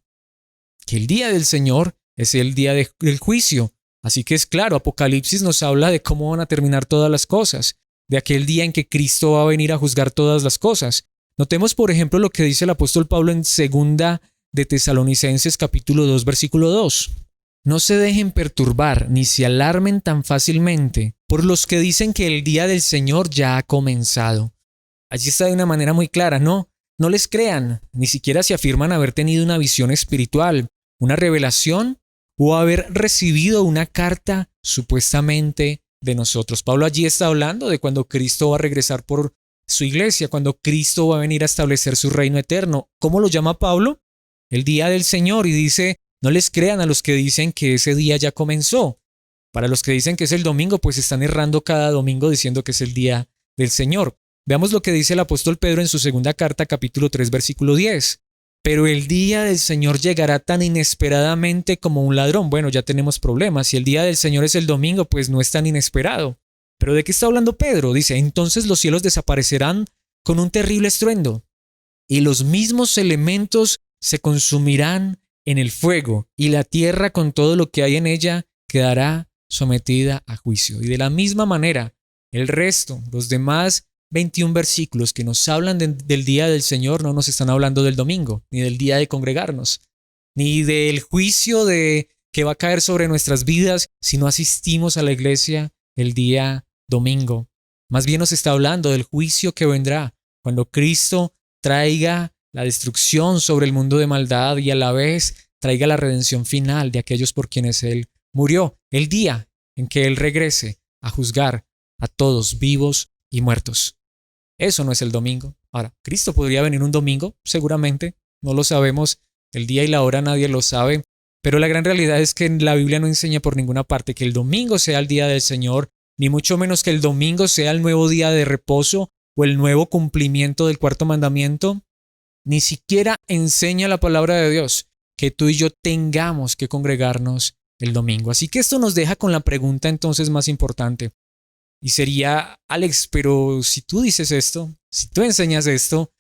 que el día del Señor es el día del juicio. Así que es claro, Apocalipsis nos habla de cómo van a terminar todas las cosas, de aquel día en que Cristo va a venir a juzgar todas las cosas. Notemos, por ejemplo, lo que dice el apóstol Pablo en 2 de Tesalonicenses capítulo 2, versículo 2. No se dejen perturbar ni se alarmen tan fácilmente por los que dicen que el día del Señor ya ha comenzado. Allí está de una manera muy clara, no les crean, ni siquiera se afirman haber tenido una visión espiritual, una revelación o haber recibido una carta supuestamente de nosotros. Pablo allí está hablando de cuando Cristo va a regresar por su iglesia, cuando Cristo va a venir a establecer su reino eterno. ¿Cómo lo llama Pablo? El día del Señor, y dice, no les crean a los que dicen que ese día ya comenzó. Para los que dicen que es el domingo, pues están errando cada domingo diciendo que es el día del Señor. Veamos lo que dice el apóstol Pedro en su segunda carta, capítulo 3, versículo 10. Pero el día del Señor llegará tan inesperadamente como un ladrón. Bueno, ya tenemos problemas. Si el día del Señor es el domingo, pues no es tan inesperado. ¿Pero de qué está hablando Pedro? Dice, entonces los cielos desaparecerán con un terrible estruendo, y los mismos elementos se consumirán en el fuego, y la tierra con todo lo que hay en ella quedará sometida a juicio. Y de la misma manera, el resto, los demás 21 versículos que nos hablan del día del Señor no nos están hablando del domingo, ni del día de congregarnos, ni del juicio que va a caer sobre nuestras vidas si no asistimos a la iglesia el día domingo. Más bien nos está hablando del juicio que vendrá cuando Cristo traiga la destrucción sobre el mundo de maldad y a la vez traiga la redención final de aquellos por quienes Él murió, el día en que Él regrese a juzgar a todos, vivos y muertos. Eso no es el domingo. Ahora, ¿Cristo podría venir un domingo? Seguramente, no lo sabemos, el día y la hora nadie lo sabe, pero la gran realidad es que la Biblia no enseña por ninguna parte que el domingo sea el día del Señor, ni mucho menos que el domingo sea el nuevo día de reposo o el nuevo cumplimiento del cuarto mandamiento. Ni siquiera enseña la palabra de Dios que tú y yo tengamos que congregarnos el domingo. Así que esto nos deja con la pregunta entonces más importante. Y sería, Alex, pero si tú dices esto, si tú enseñas esto,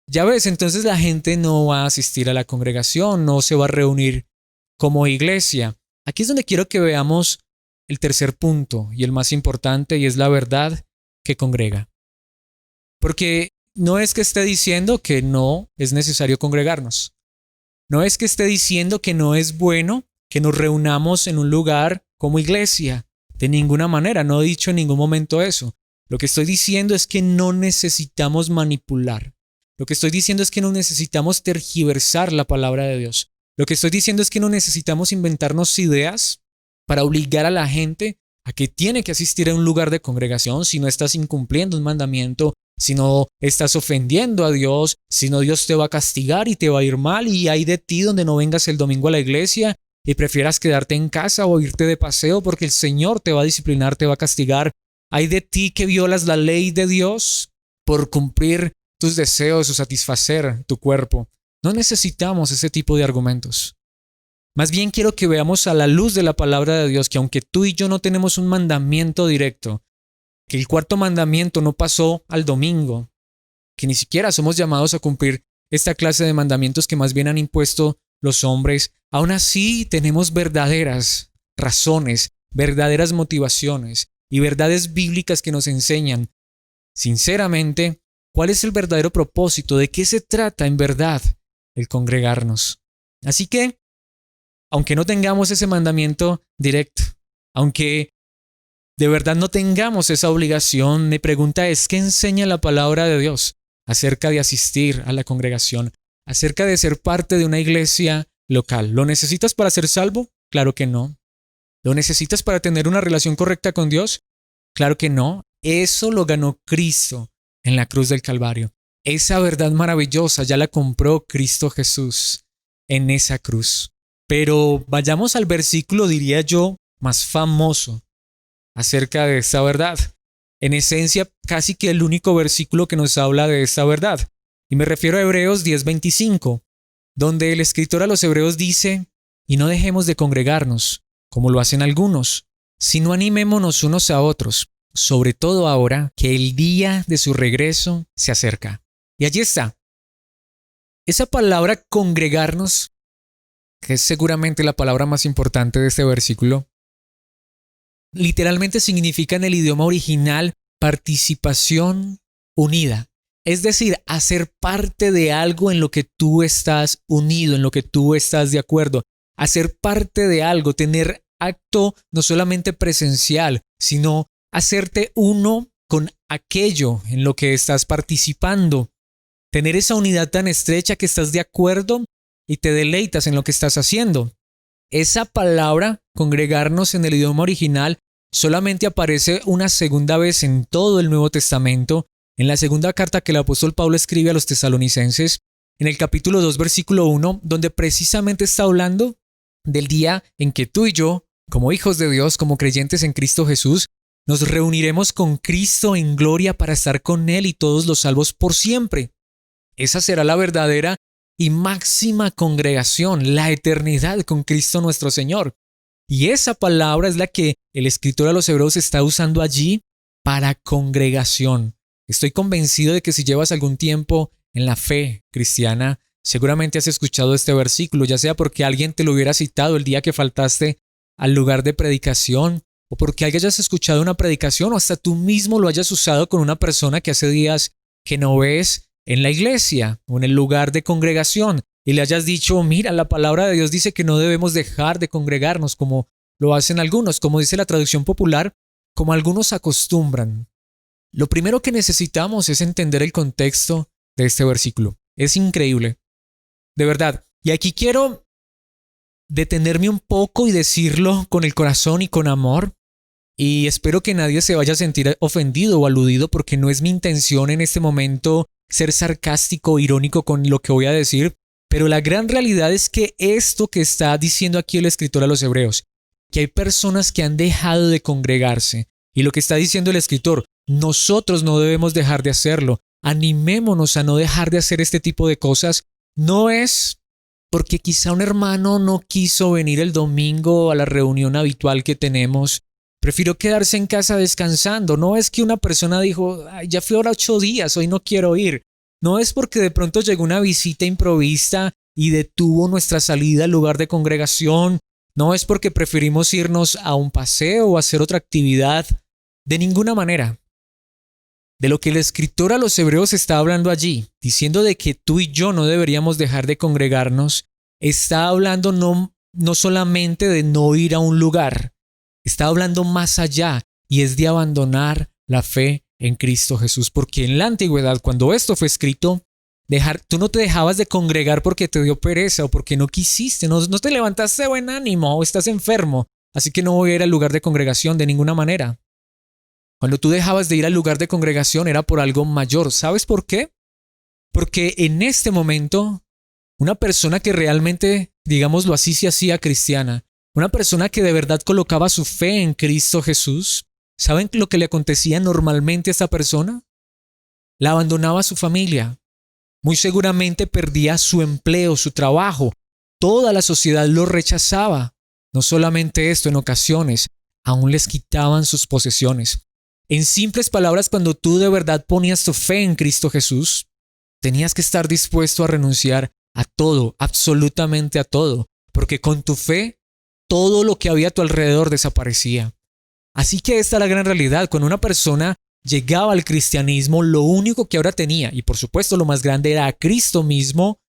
ya ves, entonces la gente no va a asistir a la congregación, no se va a reunir como iglesia. Aquí es donde quiero que veamos el tercer punto y el más importante, y es la verdad que congrega. Porque no es que esté diciendo que no es necesario congregarnos. No es que esté diciendo que no es bueno que nos reunamos en un lugar como iglesia. De ninguna manera, no he dicho en ningún momento eso. Lo que estoy diciendo es que no necesitamos manipular. Lo que estoy diciendo es que no necesitamos tergiversar la palabra de Dios. Lo que estoy diciendo es que no necesitamos inventarnos ideas para obligar a la gente a que tiene que asistir a un lugar de congregación si no estás incumpliendo un mandamiento, si no estás ofendiendo a Dios, si no Dios te va a castigar y te va a ir mal, y hay de ti donde no vengas el domingo a la iglesia y prefieras quedarte en casa o irte de paseo porque el Señor te va a disciplinar, te va a castigar. Hay de ti que violas la ley de Dios por cumplir tus deseos o satisfacer tu cuerpo. No necesitamos ese tipo de argumentos. Más bien quiero que veamos a la luz de la palabra de Dios que aunque tú y yo no tenemos un mandamiento directo, que el cuarto mandamiento no pasó al domingo, que ni siquiera somos llamados a cumplir esta clase de mandamientos que más bien han impuesto los hombres, aún así tenemos verdaderas razones, verdaderas motivaciones y verdades bíblicas que nos enseñan, sinceramente, cuál es el verdadero propósito, de qué se trata en verdad el congregarnos. Así que, aunque no tengamos ese mandamiento directo, aunque de verdad no tengamos esa obligación, mi pregunta es, ¿qué enseña la palabra de Dios acerca de asistir a la congregación, acerca de ser parte de una iglesia local? ¿Lo necesitas para ser salvo? Claro que no. ¿Lo necesitas para tener una relación correcta con Dios? Claro que no. Eso lo ganó Cristo en la cruz del Calvario. Esa verdad maravillosa ya la compró Cristo Jesús en esa cruz. Pero vayamos al versículo, diría yo, más famoso acerca de esta verdad. En esencia, casi que el único versículo que nos habla de esta verdad. Y me refiero a Hebreos 10:25, donde el escritor a los Hebreos dice, y no dejemos de congregarnos, como lo hacen algunos, sino animémonos unos a otros, sobre todo ahora que el día de su regreso se acerca. Y allí está. Esa palabra congregarnos, que es seguramente la palabra más importante de este versículo, literalmente significa en el idioma original participación unida. Es decir, hacer parte de algo en lo que tú estás unido, en lo que tú estás de acuerdo. hacer parte de algo, tener acto no solamente presencial, sino hacerte uno con aquello en lo que estás participando. Tener esa unidad tan estrecha que estás de acuerdo y te deleitas en lo que estás haciendo. Esa palabra, congregarnos en el idioma original, solamente aparece una segunda vez en todo el Nuevo Testamento, en la segunda carta que el apóstol Pablo escribe a los tesalonicenses, en el capítulo 2, versículo 1, donde precisamente está hablando del día en que tú y yo, como hijos de Dios, como creyentes en Cristo Jesús, nos reuniremos con Cristo en gloria para estar con Él y todos los salvos por siempre. Esa será la verdadera y máxima congregación, la eternidad con Cristo nuestro Señor. Y esa palabra es la que el escritor a los Hebreos está usando allí para congregación. Estoy convencido de que si llevas algún tiempo en la fe cristiana, seguramente has escuchado este versículo, ya sea porque alguien te lo hubiera citado el día que faltaste al lugar de predicación, o porque hayas escuchado una predicación, o hasta tú mismo lo hayas usado con una persona que hace días que no ves en la iglesia o en el lugar de congregación, y le hayas dicho, mira, la palabra de Dios dice que no debemos dejar de congregarnos como lo hacen algunos, como dice la traducción popular, como algunos acostumbran. Lo primero que necesitamos es entender el contexto de este versículo. Es increíble. De verdad. Y aquí quiero detenerme un poco y decirlo con el corazón y con amor. Y espero que nadie se vaya a sentir ofendido o aludido, porque no es mi intención en este momento ser sarcástico o irónico con lo que voy a decir. Pero la gran realidad es que esto que está diciendo aquí el escritor a los Hebreos, que hay personas que han dejado de congregarse. Y lo que está diciendo el escritor, nosotros no debemos dejar de hacerlo. Animémonos a no dejar de hacer este tipo de cosas. No es porque quizá un hermano no quiso venir el domingo a la reunión habitual que tenemos. Prefirió quedarse en casa descansando. No es que una persona dijo, ay, ya fui ahora 8 días, hoy no quiero ir. No es porque de pronto llegó una visita improvista y detuvo nuestra salida al lugar de congregación. No es porque preferimos irnos a un paseo o hacer otra actividad. De ninguna manera. De lo que el escritor a los Hebreos está hablando allí, diciendo de que tú y yo no deberíamos dejar de congregarnos, está hablando no solamente de no ir a un lugar, está hablando más allá, y es de abandonar la fe en Cristo Jesús. Porque en la antigüedad, cuando esto fue escrito, tú no te dejabas de congregar porque te dio pereza o porque no quisiste, no te levantaste de buen ánimo o estás enfermo, así que no voy a ir al lugar de congregación de ninguna manera. Cuando tú dejabas de ir al lugar de congregación era por algo mayor. ¿Sabes por qué? Porque en este momento, una persona que realmente, digámoslo así, se hacía cristiana, una persona que de verdad colocaba su fe en Cristo Jesús, ¿saben lo que le acontecía normalmente a esta persona? La abandonaba a su familia. Muy seguramente perdía su empleo, su trabajo. Toda la sociedad lo rechazaba. No solamente esto, en ocasiones, aún les quitaban sus posesiones. En simples palabras, cuando tú de verdad ponías tu fe en Cristo Jesús, tenías que estar dispuesto a renunciar a todo, absolutamente a todo, porque con tu fe, todo lo que había a tu alrededor desaparecía. Así que esta es la gran realidad. Cuando una persona llegaba al cristianismo, lo único que ahora tenía, y por supuesto lo más grande, era a Cristo mismo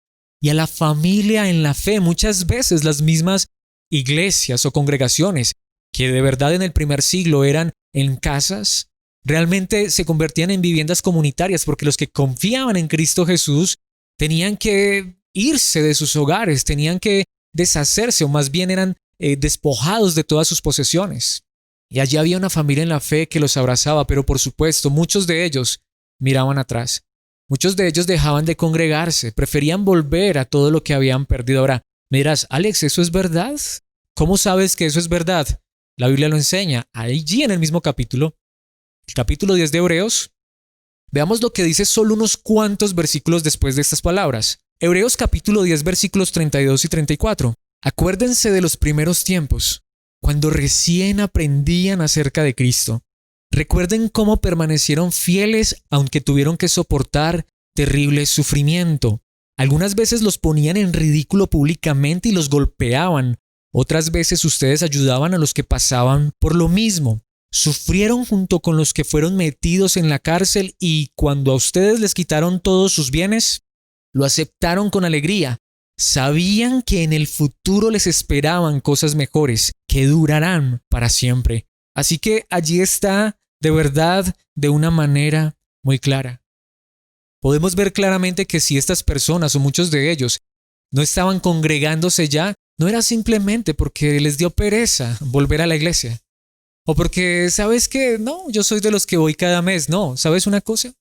y a la familia en la fe. Muchas veces las mismas iglesias o congregaciones que de verdad en el primer siglo eran en casas, realmente se convertían en viviendas comunitarias, porque los que confiaban en Cristo Jesús tenían que irse de sus hogares, tenían que deshacerse, o más bien eran despojados de todas sus posesiones. Y allí había una familia en la fe que los abrazaba, pero por supuesto muchos de ellos miraban atrás. Muchos de ellos dejaban de congregarse, preferían volver a todo lo que habían perdido. Ahora, me dirás, Alex, ¿eso es verdad? ¿Cómo sabes que eso es verdad? La Biblia lo enseña. Allí en el mismo capítulo, el capítulo 10 de Hebreos, veamos lo que dice solo unos cuantos versículos después de estas palabras. Hebreos capítulo 10 versículos 32 y 34. Acuérdense de los primeros tiempos, cuando recién aprendían acerca de Cristo. Recuerden cómo permanecieron fieles aunque tuvieron que soportar terrible sufrimiento. Algunas veces los ponían en ridículo públicamente y los golpeaban. Otras veces ustedes ayudaban a los que pasaban por lo mismo. Sufrieron junto con los que fueron metidos en la cárcel, y cuando a ustedes les quitaron todos sus bienes, lo aceptaron con alegría. Sabían que en el futuro les esperaban cosas mejores que durarán para siempre. Así que allí está, de verdad, de una manera muy clara. Podemos ver claramente que si estas personas o muchos de ellos no estaban congregándose ya, no era simplemente porque les dio pereza volver a la iglesia. O porque, ¿sabes qué? No, yo soy de los que voy cada mes. No, ¿sabes una cosa?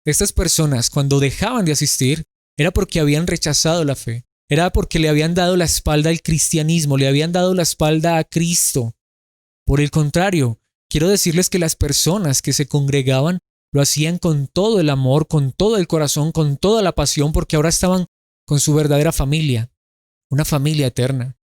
Estas personas, cuando dejaban de asistir, era porque habían rechazado la fe. Era porque le habían dado la espalda al cristianismo, le habían dado la espalda a Cristo. Por el contrario, quiero decirles que las personas que se congregaban lo hacían con todo el amor, con todo el corazón, con toda la pasión, porque ahora estaban con su verdadera familia, una familia eterna.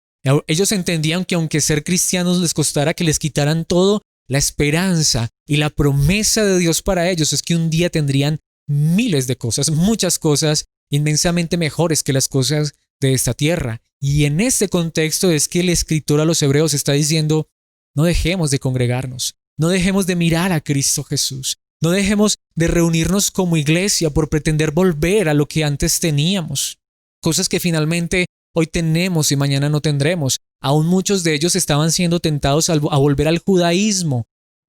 Ellos entendían que aunque ser cristianos les costara que les quitaran todo, la esperanza y la promesa de Dios para ellos es que un día tendrían miles de cosas, muchas cosas inmensamente mejores que las cosas de esta tierra. Y en este contexto es que el escritor a los hebreos está diciendo, no dejemos de congregarnos, no dejemos de mirar a Cristo Jesús, no dejemos de reunirnos como iglesia por pretender volver a lo que antes teníamos, cosas que finalmente hoy tenemos y mañana no tendremos. Aún muchos de ellos estaban siendo tentados a volver al judaísmo,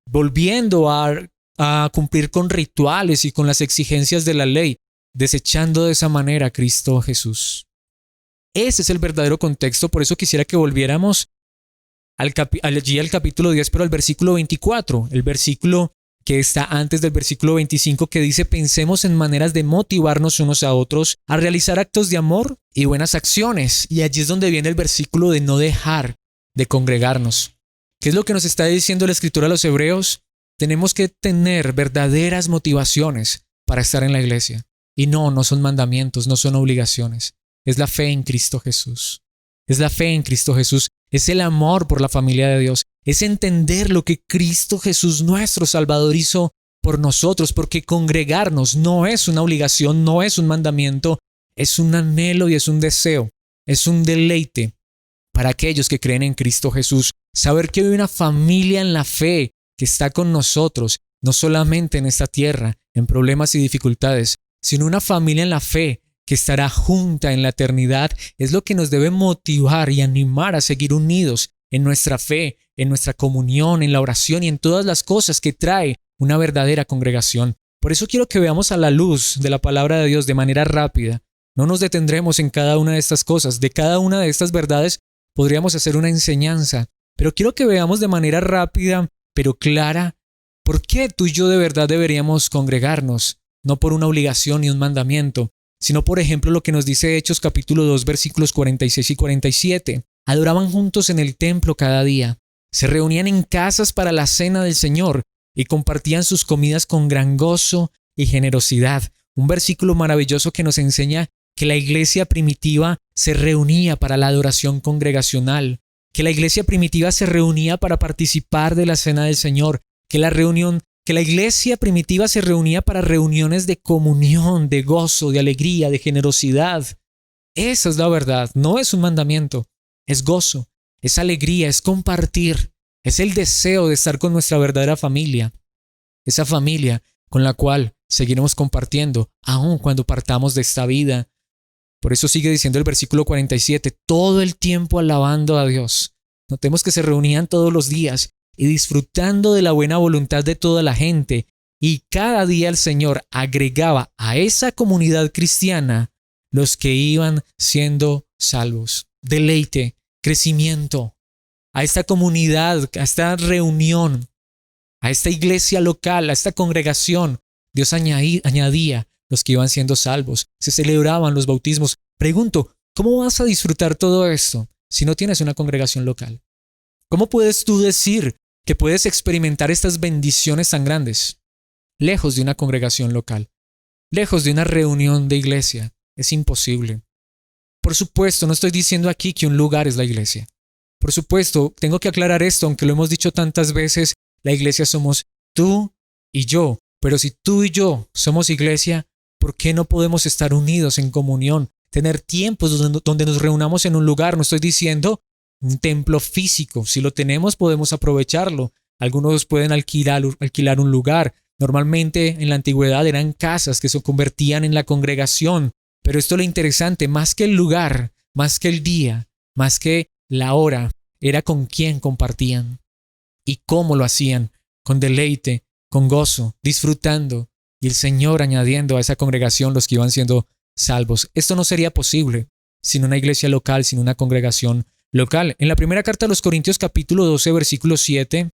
volviendo a cumplir con rituales y con las exigencias de la ley, desechando de esa manera a Cristo Jesús. Ese es el verdadero contexto, por eso quisiera que volviéramos allí al capítulo 10, pero al versículo 24, el versículo que está antes del versículo 25, que dice: pensemos en maneras de motivarnos unos a otros a realizar actos de amor y buenas acciones. Y allí es donde viene el versículo de no dejar de congregarnos. ¿Qué es lo que nos está diciendo la escritura a los hebreos? Tenemos que tener verdaderas motivaciones para estar en la iglesia. Y no son mandamientos, no son obligaciones. Es la fe en Cristo Jesús. Es la fe en Cristo Jesús. Es el amor por la familia de Dios. Es entender lo que Cristo Jesús, nuestro Salvador, hizo por nosotros, porque congregarnos no es una obligación, no es un mandamiento, es un anhelo y es un deseo, es un deleite para aquellos que creen en Cristo Jesús. Saber que hay una familia en la fe que está con nosotros, no solamente en esta tierra, en problemas y dificultades, sino una familia en la fe que estará junta en la eternidad, es lo que nos debe motivar y animar a seguir unidos en nuestra fe, en nuestra comunión, en la oración y en todas las cosas que trae una verdadera congregación. Por eso quiero que veamos a la luz de la palabra de Dios de manera rápida. No nos detendremos en cada una de estas cosas. De cada una de estas verdades podríamos hacer una enseñanza, pero quiero que veamos de manera rápida, pero clara, por qué tú y yo de verdad deberíamos congregarnos, no por una obligación ni un mandamiento, sino por ejemplo lo que nos dice Hechos capítulo 2 versículos 46 y 47. Adoraban juntos en el templo cada día, se reunían en casas para la cena del Señor y compartían sus comidas con gran gozo y generosidad. Un versículo maravilloso que nos enseña que la iglesia primitiva se reunía para la adoración congregacional, que la iglesia primitiva se reunía para participar de la cena del Señor, que la iglesia primitiva se reunía para reuniones de comunión, de gozo, de alegría, de generosidad. Esa es la verdad, no es un mandamiento, es gozo, es alegría, es compartir, es el deseo de estar con nuestra verdadera familia, esa familia con la cual seguiremos compartiendo aun cuando partamos de esta vida. Por eso sigue diciendo el versículo 47, todo el tiempo alabando a Dios. Notemos que se reunían todos los días y disfrutando de la buena voluntad de toda la gente, y cada día el Señor agregaba a esa comunidad cristiana los que iban siendo salvos. Deleite, crecimiento, a esta comunidad, a esta reunión, a esta iglesia local, a esta congregación, Dios añadía los que iban siendo salvos, se celebraban los bautismos. Pregunto, ¿cómo vas a disfrutar todo esto si no tienes una congregación local? ¿Cómo puedes tú decir que puedes experimentar estas bendiciones tan grandes lejos de una congregación local, lejos de una reunión de iglesia? Es imposible. Por supuesto, no estoy diciendo aquí que un lugar es la iglesia. Por supuesto, tengo que aclarar esto, aunque lo hemos dicho tantas veces, la iglesia somos tú y yo. Pero si tú y yo somos iglesia, ¿por qué no podemos estar unidos en comunión? Tener tiempos donde nos reunamos en un lugar. No estoy diciendo un templo físico. Si lo tenemos, podemos aprovecharlo. Algunos pueden alquilar un lugar. Normalmente en la antigüedad eran casas que se convertían en la congregación. Pero esto es lo interesante, más que el lugar, más que el día, más que la hora, era con quién compartían y cómo lo hacían, con deleite, con gozo, disfrutando, y el Señor añadiendo a esa congregación los que iban siendo salvos. Esto no sería posible sin una iglesia local, sin una congregación local. En la primera carta a los Corintios capítulo 12, versículo 7,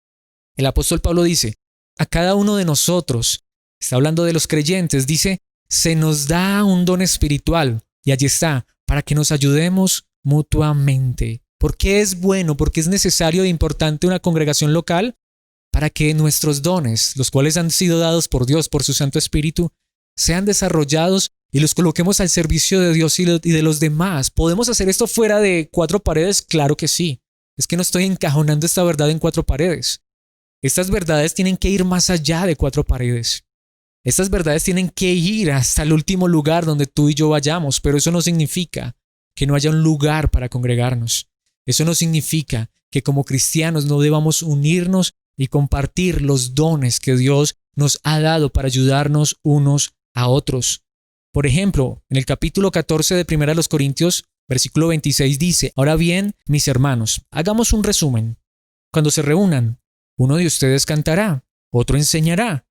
el apóstol Pablo dice, a cada uno de nosotros, está hablando de los creyentes, dice, se nos da un don espiritual, y allí está, para que nos ayudemos mutuamente. ¿Por qué es bueno? ¿Por qué es necesario e importante una congregación local? Para que nuestros dones, los cuales han sido dados por Dios, por su Santo Espíritu, sean desarrollados y los coloquemos al servicio de Dios y de los demás. ¿Podemos hacer esto fuera de cuatro paredes? Claro que sí. Es que no estoy encajonando esta verdad en cuatro paredes. Estas verdades tienen que ir más allá de cuatro paredes. Estas verdades tienen que ir hasta el último lugar donde tú y yo vayamos, pero eso no significa que no haya un lugar para congregarnos. Eso no significa que como cristianos no debamos unirnos y compartir los dones que Dios nos ha dado para ayudarnos unos a otros. Por ejemplo, en el capítulo 14 de 1 Corintios, versículo 26 dice, ahora bien, mis hermanos, hagamos un resumen. Cuando se reúnan, uno de ustedes cantará, otro enseñará,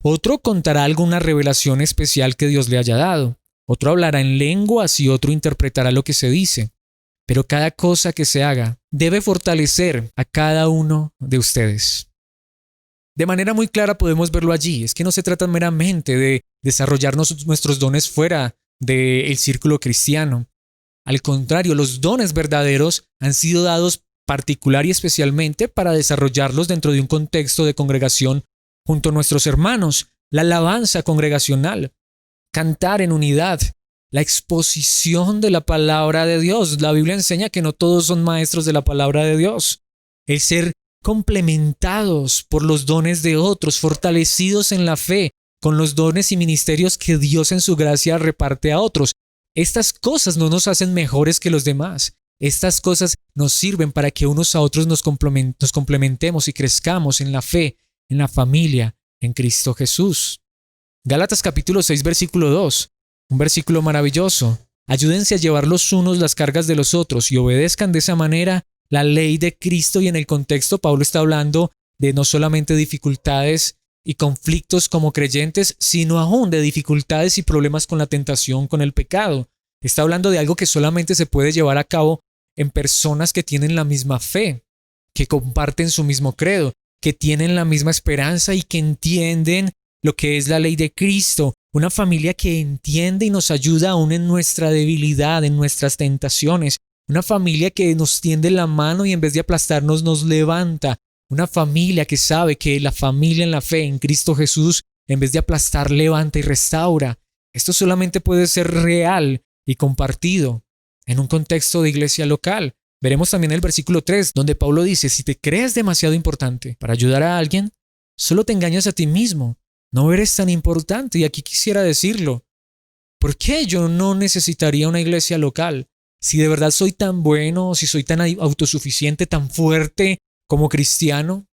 otro contará alguna revelación especial que Dios le haya dado, otro hablará en lenguas y otro interpretará lo que se dice. Pero cada cosa que se haga debe fortalecer a cada uno de ustedes. De manera muy clara podemos verlo allí. Es que no se trata meramente de desarrollarnos nuestros dones fuera del círculo cristiano. Al contrario, los dones verdaderos han sido dados particular y especialmente para desarrollarlos dentro de un contexto de congregación junto a nuestros hermanos. La alabanza congregacional, cantar en unidad, la exposición de la palabra de Dios. La Biblia enseña que no todos son maestros de la palabra de Dios. El ser complementados por los dones de otros, fortalecidos en la fe, con los dones y ministerios que Dios en su gracia reparte a otros. Estas cosas no nos hacen mejores que los demás. Estas cosas nos sirven para que unos a otros nos complementemos y crezcamos en la fe, en la familia, en Cristo Jesús. Gálatas capítulo 6, versículo 2. Un versículo maravilloso. Ayúdense a llevar los unos las cargas de los otros y obedezcan de esa manera la ley de Cristo. Y en el contexto Pablo está hablando de no solamente dificultades y conflictos como creyentes, sino aún de dificultades y problemas con la tentación, con el pecado. Está hablando de algo que solamente se puede llevar a cabo en personas que tienen la misma fe, que comparten su mismo credo, que tienen la misma esperanza y que entienden lo que es la ley de Cristo. Una familia que entiende y nos ayuda aún en nuestra debilidad, en nuestras tentaciones. Una familia que nos tiende la mano y en vez de aplastarnos nos levanta. Una familia que sabe que la familia en la fe en Cristo Jesús, en vez de aplastar, levanta y restaura. Esto solamente puede ser real y compartido en un contexto de iglesia local. Veremos también el versículo 3, donde Pablo dice, si te crees demasiado importante para ayudar a alguien, solo te engañas a ti mismo. No eres tan importante. Y aquí quisiera decirlo. ¿Por qué yo no necesitaría una iglesia local? Si de verdad soy tan bueno, si soy tan autosuficiente, tan fuerte como cristiano,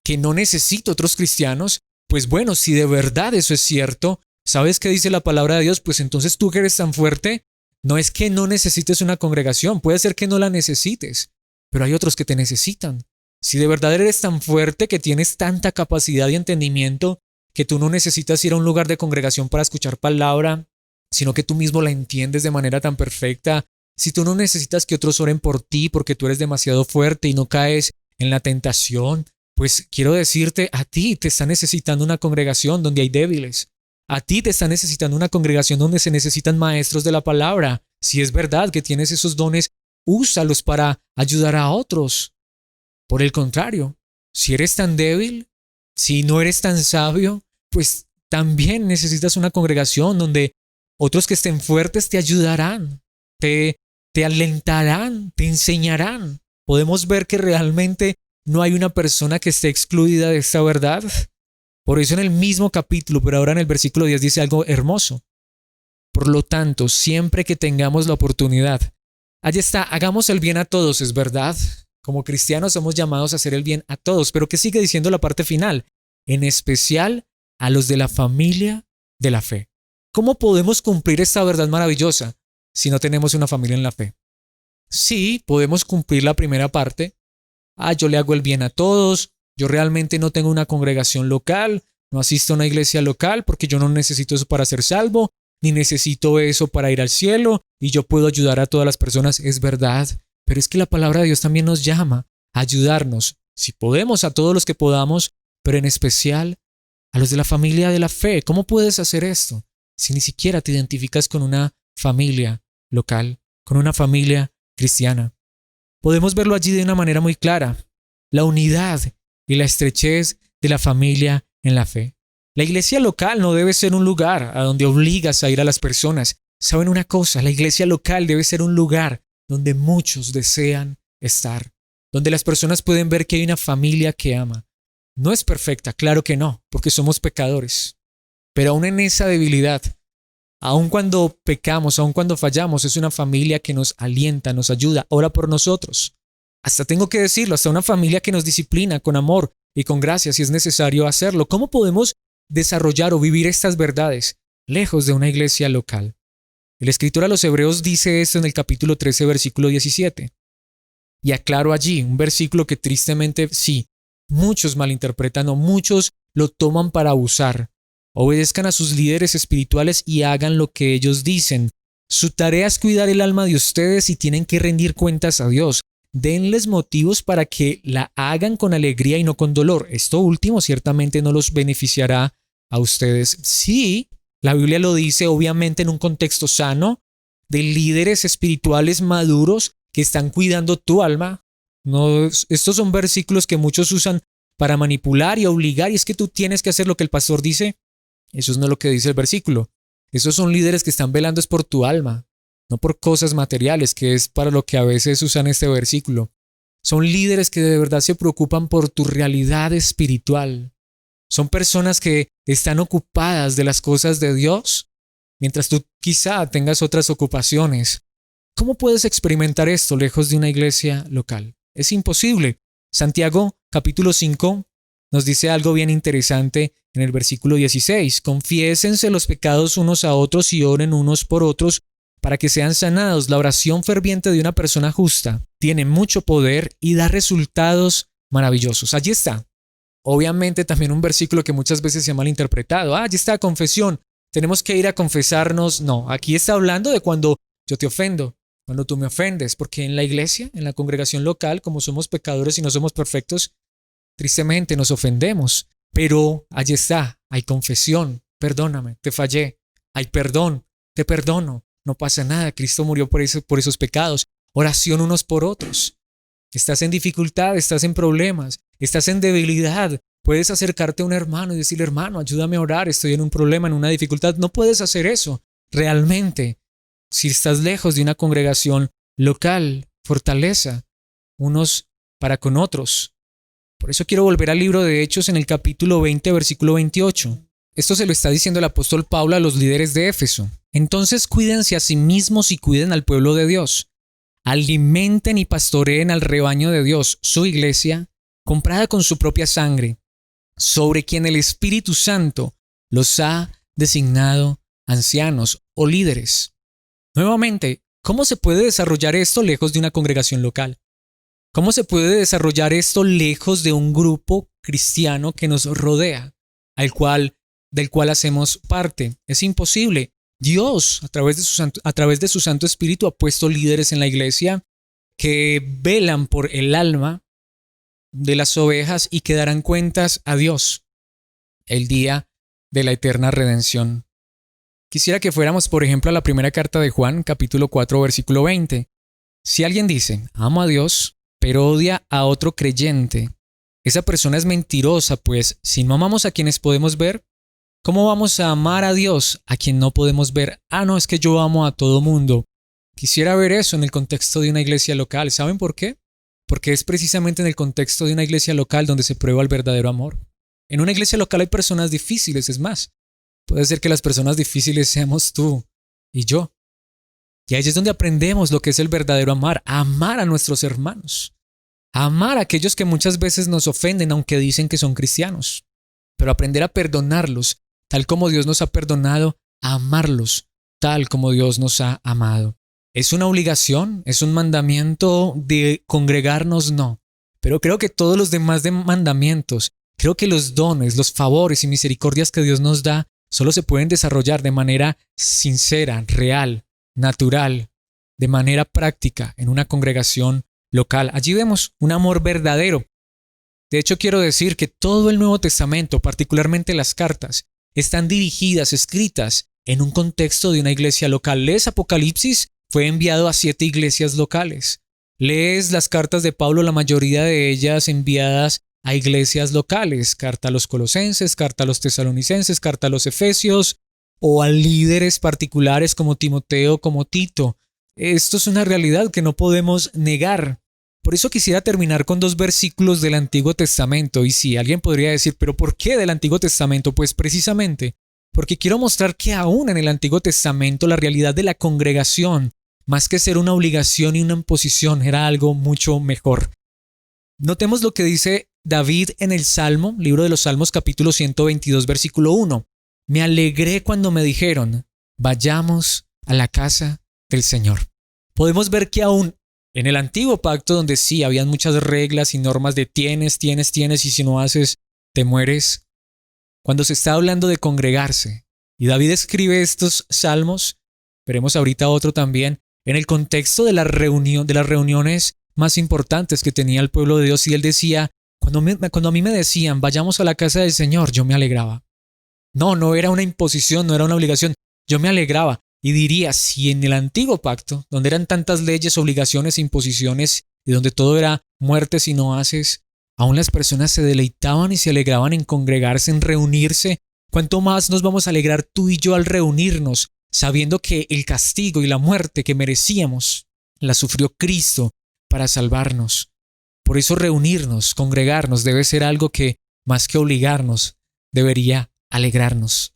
que no necesito otros cristianos, pues bueno, si de verdad eso es cierto, ¿sabes qué dice la palabra de Dios? Pues entonces tú que eres tan fuerte, no es que no necesites una congregación, puede ser que no la necesites, pero hay otros que te necesitan. Si de verdad eres tan fuerte que tienes tanta capacidad y entendimiento que tú no necesitas ir a un lugar de congregación para escuchar palabra, sino que tú mismo la entiendes de manera tan perfecta, si tú no necesitas que otros oren por ti porque tú eres demasiado fuerte y no caes en la tentación, pues quiero decirte, a ti te está necesitando una congregación donde hay débiles. A ti te está necesitando una congregación donde se necesitan maestros de la palabra. Si es verdad que tienes esos dones, úsalos para ayudar a otros. Por el contrario, si eres tan débil, si no eres tan sabio, pues también necesitas una congregación donde otros que estén fuertes te ayudarán, te alentarán, te enseñarán. Podemos ver que realmente no hay una persona que esté excluida de esta verdad. Por eso en el mismo capítulo, pero ahora en el versículo 10 dice algo hermoso. Por lo tanto, siempre que tengamos la oportunidad, allí está, hagamos el bien a todos, es verdad. Como cristianos somos llamados a hacer el bien a todos, pero ¿qué sigue diciendo la parte final? En especial a los de la familia de la fe. ¿Cómo podemos cumplir esta verdad maravillosa si no tenemos una familia en la fe? Sí, podemos cumplir la primera parte. Yo le hago el bien a todos, yo realmente no tengo una congregación local, no asisto a una iglesia local porque yo no necesito eso para ser salvo, ni necesito eso para ir al cielo, y yo puedo ayudar a todas las personas, es verdad, pero es que la palabra de Dios también nos llama a ayudarnos, si podemos, a todos los que podamos, pero en especial a los de la familia de la fe. ¿Cómo puedes hacer esto si ni siquiera te identificas con una familia local, con una familia cristiana? Podemos verlo allí de una manera muy clara, la unidad y la estrechez de la familia en la fe. La iglesia local no debe ser un lugar a donde obligas a ir a las personas. ¿Saben una cosa? La iglesia local debe ser un lugar donde muchos desean estar, donde las personas pueden ver que hay una familia que ama. No es perfecta, claro que no, porque somos pecadores, pero aún en esa debilidad, aun cuando pecamos, aun cuando fallamos, es una familia que nos alienta, nos ayuda, ora por nosotros. Hasta tengo que decirlo, hasta una familia que nos disciplina con amor y con gracia si es necesario hacerlo. ¿Cómo podemos desarrollar o vivir estas verdades lejos de una iglesia local? El escritor a los Hebreos dice esto en el capítulo 13, versículo 17. Y aclaro allí, un versículo que tristemente sí, muchos malinterpretan o muchos lo toman para abusar. Obedezcan a sus líderes espirituales y hagan lo que ellos dicen. Su tarea es cuidar el alma de ustedes y tienen que rendir cuentas a Dios. Denles motivos para que la hagan con alegría y no con dolor. Esto último ciertamente no los beneficiará a ustedes. Sí, la Biblia lo dice obviamente en un contexto sano, de líderes espirituales maduros que están cuidando tu alma. No, estos son versículos que muchos usan para manipular y obligar, y es que tú tienes que hacer lo que el pastor dice. Eso no es lo que dice el versículo. Esos son líderes que están velando es por tu alma, no por cosas materiales, que es para lo que a veces usan este versículo. Son líderes que de verdad se preocupan por tu realidad espiritual. Son personas que están ocupadas de las cosas de Dios, mientras tú quizá tengas otras ocupaciones. ¿Cómo puedes experimentar esto lejos de una iglesia local? Es imposible. Santiago, capítulo 5, nos dice algo bien interesante en el versículo 16. Confiésense los pecados unos a otros y oren unos por otros para que sean sanados. La oración ferviente de una persona justa tiene mucho poder y da resultados maravillosos. Allí está. Obviamente también un versículo que muchas veces se ha malinterpretado. Allí está, confesión. Tenemos que ir a confesarnos. No, aquí está hablando de cuando yo te ofendo, cuando tú me ofendes, porque en la iglesia, en la congregación local, como somos pecadores y no somos perfectos, tristemente nos ofendemos. Pero allí está, hay confesión. Perdóname, te fallé. Hay perdón, te perdono. No pasa nada, Cristo murió por esos pecados. Oración unos por otros. Estás en dificultad, estás en problemas, estás en debilidad. Puedes acercarte a un hermano y decirle, hermano, ayúdame a orar, estoy en un problema, en una dificultad. No puedes hacer eso. Realmente, si estás lejos de una congregación local, fortaleza unos para con otros. Por eso quiero volver al libro de Hechos en el capítulo 20, versículo 28. Esto se lo está diciendo el apóstol Pablo a los líderes de Éfeso. Entonces cuídense a sí mismos y cuiden al pueblo de Dios. Alimenten y pastoreen al rebaño de Dios, su iglesia, comprada con su propia sangre, sobre quien el Espíritu Santo los ha designado ancianos o líderes. Nuevamente, ¿cómo se puede desarrollar esto lejos de una congregación local? ¿Cómo se puede desarrollar esto lejos de un grupo cristiano que nos rodea, del cual hacemos parte? Es imposible. Dios, a través de su Santo Espíritu, ha puesto líderes en la iglesia que velan por el alma de las ovejas y que darán cuentas a Dios el día de la eterna redención. Quisiera que fuéramos, por ejemplo, a la primera carta de Juan, capítulo 4, versículo 20. Si alguien dice, amo a Dios, pero odia a otro creyente, esa persona es mentirosa, pues si no amamos a quienes podemos ver, ¿cómo vamos a amar a Dios a quien no podemos ver? No, es que yo amo a todo mundo. Quisiera ver eso en el contexto de una iglesia local. ¿Saben por qué? Porque es precisamente en el contexto de una iglesia local donde se prueba el verdadero amor. En una iglesia local hay personas difíciles, es más. Puede ser que las personas difíciles seamos tú y yo. Y ahí es donde aprendemos lo que es el verdadero amar, a amar a nuestros hermanos, a amar a aquellos que muchas veces nos ofenden aunque dicen que son cristianos, pero aprender a perdonarlos tal como Dios nos ha perdonado, a amarlos tal como Dios nos ha amado. ¿Es una obligación? ¿Es un mandamiento de congregarnos? No. Pero creo que todos los demás mandamientos, creo que los dones, los favores y misericordias que Dios nos da, solo se pueden desarrollar de manera sincera, real, natural, de manera práctica en una congregación local. Allí vemos un amor verdadero. De hecho, quiero decir que todo el Nuevo Testamento, particularmente las cartas, están dirigidas, escritas en un contexto de una iglesia local. Lees Apocalipsis, fue enviado a 7 iglesias locales. Lees las cartas de Pablo, la mayoría de ellas enviadas a iglesias locales. Carta a los Colosenses, carta a los Tesalonicenses, carta a los Efesios, o a líderes particulares como Timoteo, como Tito. Esto es una realidad que no podemos negar. Por eso quisiera terminar con 2 versículos del Antiguo Testamento. Y sí, alguien podría decir, ¿pero por qué del Antiguo Testamento? Pues precisamente porque quiero mostrar que aún en el Antiguo Testamento la realidad de la congregación, más que ser una obligación y una imposición, era algo mucho mejor. Notemos lo que dice David en el Salmo, libro de los Salmos, capítulo 122, versículo 1. Me alegré cuando me dijeron, vayamos a la casa del Señor. Podemos ver que aún en el antiguo pacto, donde sí habían muchas reglas y normas de tienes, y si no haces, te mueres. Cuando se está hablando de congregarse, y David escribe estos salmos, veremos ahorita otro también, en el contexto de la reunión, de las reuniones más importantes que tenía el pueblo de Dios, y él decía, cuando a mí me decían, vayamos a la casa del Señor, yo me alegraba. No era una imposición, no era una obligación, yo me alegraba. Y diría, si en el antiguo pacto, donde eran tantas leyes, obligaciones, imposiciones, y donde todo era muerte si no haces, aún las personas se deleitaban y se alegraban en congregarse, en reunirse, ¿cuánto más nos vamos a alegrar tú y yo al reunirnos, sabiendo que el castigo y la muerte que merecíamos la sufrió Cristo para salvarnos? Por eso reunirnos, congregarnos, debe ser algo que, más que obligarnos, debería alegrarnos.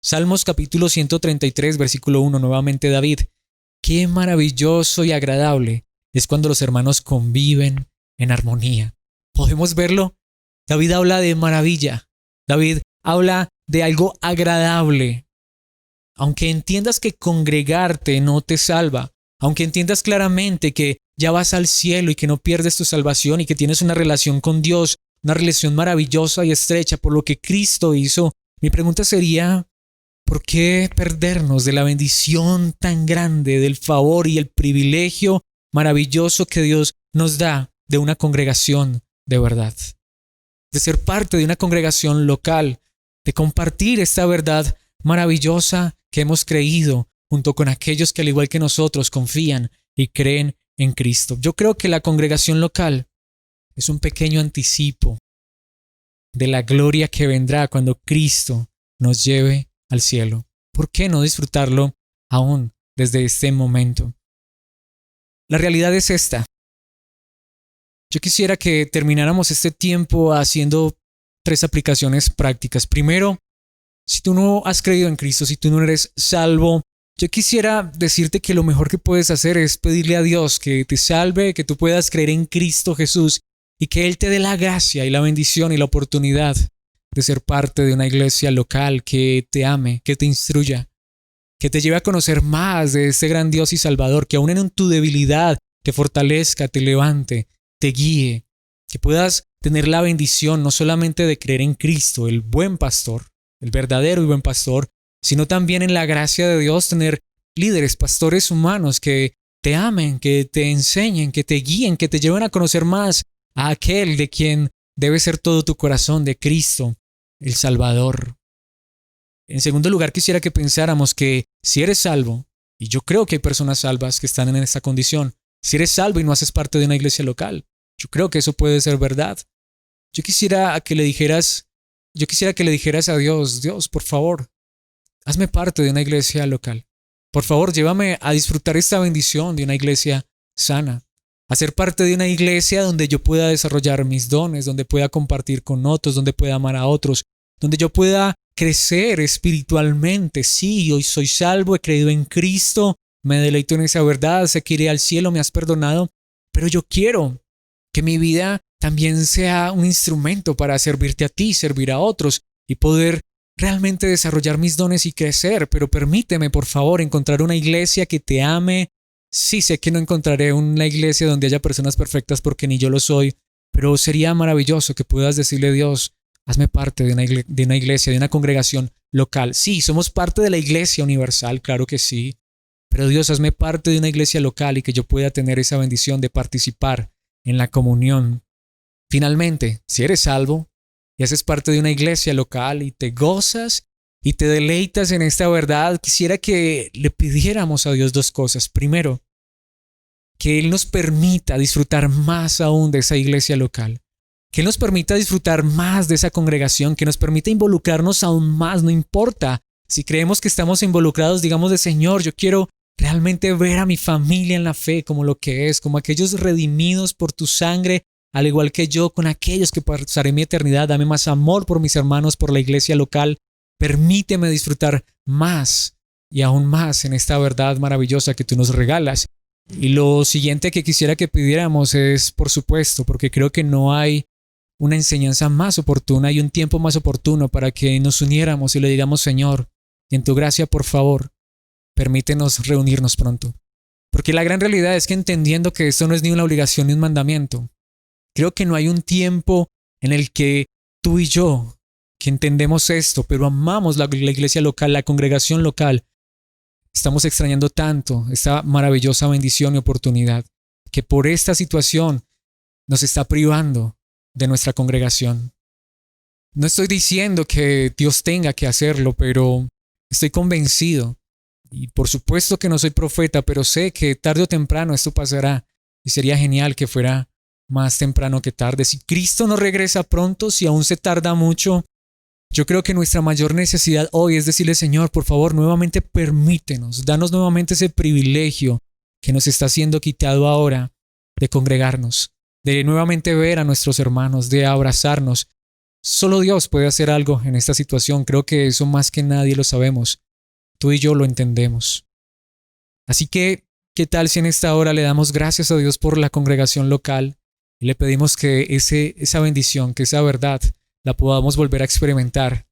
Salmos capítulo 133, versículo 1, nuevamente David. Qué maravilloso y agradable es cuando los hermanos conviven en armonía. ¿Podemos verlo? David habla de maravilla. David habla de algo agradable. Aunque entiendas que congregarte no te salva, aunque entiendas claramente que ya vas al cielo y que no pierdes tu salvación y que tienes una relación con Dios, una relación maravillosa y estrecha por lo que Cristo hizo, mi pregunta sería, ¿por qué perdernos de la bendición tan grande, del favor y el privilegio maravilloso que Dios nos da de una congregación de verdad? De ser parte de una congregación local, de compartir esta verdad maravillosa que hemos creído junto con aquellos que al igual que nosotros confían y creen en Cristo. Yo creo que la congregación local es un pequeño anticipo de la gloria que vendrá cuando Cristo nos lleve al cielo. ¿Por qué no disfrutarlo aún desde este momento? La realidad es esta. Yo quisiera que termináramos este tiempo haciendo 3 aplicaciones prácticas. Primero, si tú no has creído en Cristo, si tú no eres salvo, yo quisiera decirte que lo mejor que puedes hacer es pedirle a Dios que te salve, que tú puedas creer en Cristo Jesús y que Él te dé la gracia y la bendición y la oportunidad de ser parte de una iglesia local que te ame, que te instruya, que te lleve a conocer más de este gran Dios y Salvador, que aún en tu debilidad te fortalezca, te levante, te guíe, que puedas tener la bendición no solamente de creer en Cristo, el buen pastor, el verdadero y buen pastor, sino también en la gracia de Dios tener líderes, pastores humanos que te amen, que te enseñen, que te guíen, que te lleven a conocer más a aquel de quien debe ser todo tu corazón, de Cristo, el Salvador. En segundo lugar, quisiera que pensáramos que si eres salvo, y yo creo que hay personas salvas que están en esta condición, si eres salvo y no haces parte de una iglesia local, yo creo que eso puede ser verdad. Yo quisiera que le dijeras a Dios, Dios, por favor, hazme parte de una iglesia local. Por favor, llévame a disfrutar esta bendición de una iglesia sana, a ser parte de una iglesia donde yo pueda desarrollar mis dones, donde pueda compartir con otros, donde pueda amar a otros, donde yo pueda crecer espiritualmente. Sí, hoy soy salvo, he creído en Cristo, me deleito en esa verdad, sé que iré al cielo, me has perdonado, pero yo quiero que mi vida también sea un instrumento para servirte a ti, servir a otros y poder realmente desarrollar mis dones y crecer. Pero permíteme, por favor, encontrar una iglesia que te ame, Sí, sé que no encontraré una iglesia donde haya personas perfectas porque ni yo lo soy, pero sería maravilloso que puedas decirle a Dios, hazme parte de una iglesia, de una congregación local. Sí, somos parte de la iglesia universal, claro que sí, pero Dios, hazme parte de una iglesia local y que yo pueda tener esa bendición de participar en la comunión. Finalmente, si eres salvo y haces parte de una iglesia local y te gozas y te deleitas en esta verdad, quisiera que le pidiéramos a Dios dos cosas. Primero, que Él nos permita disfrutar más aún de esa iglesia local, que Él nos permita disfrutar más de esa congregación, que nos permita involucrarnos aún más, no importa. Si creemos que estamos involucrados, digamos de Señor, yo quiero realmente ver a mi familia en la fe como lo que es, como aquellos redimidos por tu sangre, al igual que yo, con aquellos que pasaré mi eternidad. Dame más amor por mis hermanos, por la iglesia local. Permíteme disfrutar más y aún más en esta verdad maravillosa que tú nos regalas. Y lo siguiente que quisiera que pidiéramos es, por supuesto, porque creo que no hay una enseñanza más oportuna y un tiempo más oportuno para que nos uniéramos y le digamos, Señor, en tu gracia, por favor, permítenos reunirnos pronto. Porque la gran realidad es que entendiendo que esto no es ni una obligación ni un mandamiento, creo que no hay un tiempo en el que tú y yo, que entendemos esto, pero amamos la iglesia local, la congregación local, estamos extrañando tanto esta maravillosa bendición y oportunidad que por esta situación nos está privando de nuestra congregación. No estoy diciendo que Dios tenga que hacerlo, pero estoy convencido. Y por supuesto que no soy profeta, pero sé que tarde o temprano esto pasará. Y sería genial que fuera más temprano que tarde. Si Cristo no regresa pronto, si aún se tarda mucho, yo creo que nuestra mayor necesidad hoy es decirle, Señor, por favor, nuevamente permítenos, danos nuevamente ese privilegio que nos está siendo quitado ahora de congregarnos, de nuevamente ver a nuestros hermanos, de abrazarnos. Solo Dios puede hacer algo en esta situación. Creo que eso más que nadie lo sabemos. Tú y yo lo entendemos. Así que, ¿qué tal si en esta hora le damos gracias a Dios por la congregación local y le pedimos que esa bendición, que esa verdad, la podamos volver a experimentar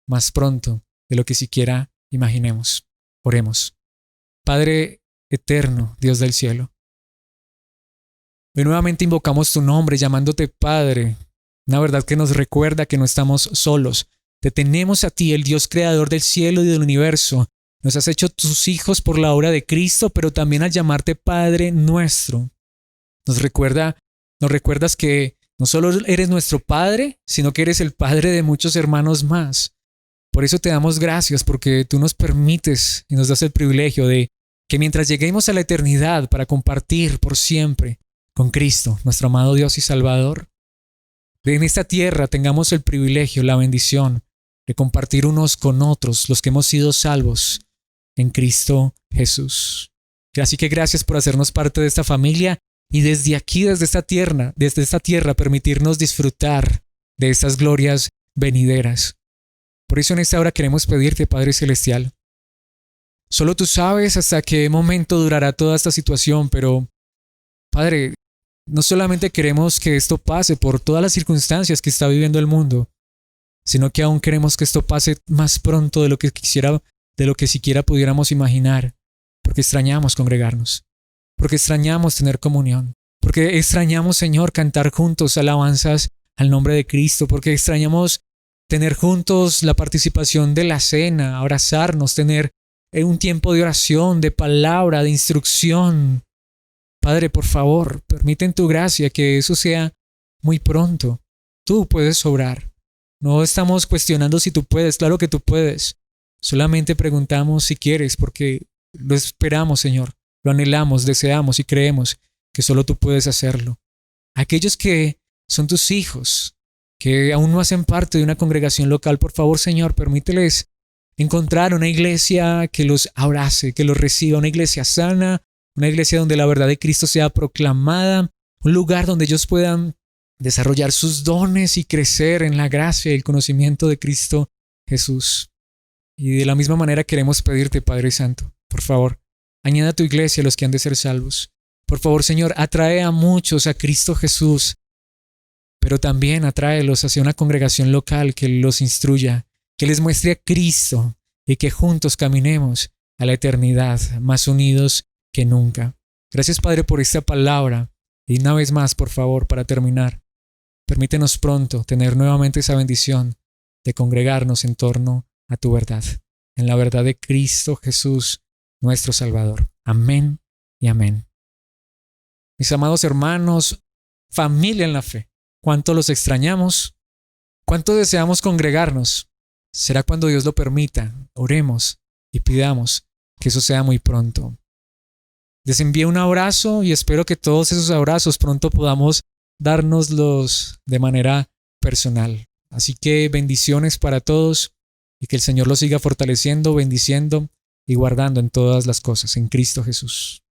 más pronto de lo que siquiera imaginemos? Oremos. Padre eterno, Dios del cielo, hoy nuevamente invocamos tu nombre llamándote Padre, una verdad que nos recuerda que no estamos solos. Te tenemos a ti, el Dios creador del cielo y del universo. Nos has hecho tus hijos por la obra de Cristo, pero también al llamarte Padre nuestro. Nos recuerdas que no solo eres nuestro Padre, sino que eres el Padre de muchos hermanos más. Por eso te damos gracias, porque tú nos permites y nos das el privilegio de que mientras lleguemos a la eternidad para compartir por siempre con Cristo, nuestro amado Dios y Salvador, de en esta tierra tengamos el privilegio, la bendición de compartir unos con otros, los que hemos sido salvos en Cristo Jesús. Así que gracias por hacernos parte de esta familia y desde aquí, desde esta tierra, permitirnos disfrutar de estas glorias venideras. Por eso en esta hora queremos pedirte, Padre Celestial, solo tú sabes hasta qué momento durará toda esta situación, pero Padre, no solamente queremos que esto pase por todas las circunstancias que está viviendo el mundo, sino que aún queremos que esto pase más pronto de lo que siquiera pudiéramos imaginar, porque extrañamos congregarnos, porque extrañamos tener comunión, porque extrañamos, Señor, cantar juntos alabanzas al nombre de Cristo, porque extrañamos tener juntos la participación de la cena, abrazarnos, tener un tiempo de oración, de palabra, de instrucción. Padre, por favor, permite en tu gracia que eso sea muy pronto. Tú puedes obrar. No estamos cuestionando si tú puedes, claro que tú puedes. Solamente preguntamos si quieres, porque lo esperamos, Señor. Lo anhelamos, deseamos y creemos que solo tú puedes hacerlo. Aquellos que son tus hijos, que aún no hacen parte de una congregación local, por favor, Señor, permíteles encontrar una iglesia que los abrace, que los reciba, una iglesia sana, una iglesia donde la verdad de Cristo sea proclamada, un lugar donde ellos puedan desarrollar sus dones y crecer en la gracia y el conocimiento de Cristo Jesús. Y de la misma manera queremos pedirte, Padre Santo, por favor, añada a tu iglesia a los que han de ser salvos. Por favor, Señor, atrae a muchos a Cristo Jesús, pero también atráelos hacia una congregación local que los instruya, que les muestre a Cristo y que juntos caminemos a la eternidad más unidos que nunca. Gracias, Padre, por esta palabra. Y una vez más, por favor, para terminar, permítenos pronto tener nuevamente esa bendición de congregarnos en torno a tu verdad, en la verdad de Cristo Jesús, nuestro Salvador. Amén y amén. Mis amados hermanos, familia en la fe, ¿cuánto los extrañamos? ¿Cuánto deseamos congregarnos? Será cuando Dios lo permita. Oremos y pidamos que eso sea muy pronto. Les envío un abrazo y espero que todos esos abrazos pronto podamos dárnoslos de manera personal. Así que bendiciones para todos y que el Señor los siga fortaleciendo, bendiciendo y guardando en todas las cosas en Cristo Jesús.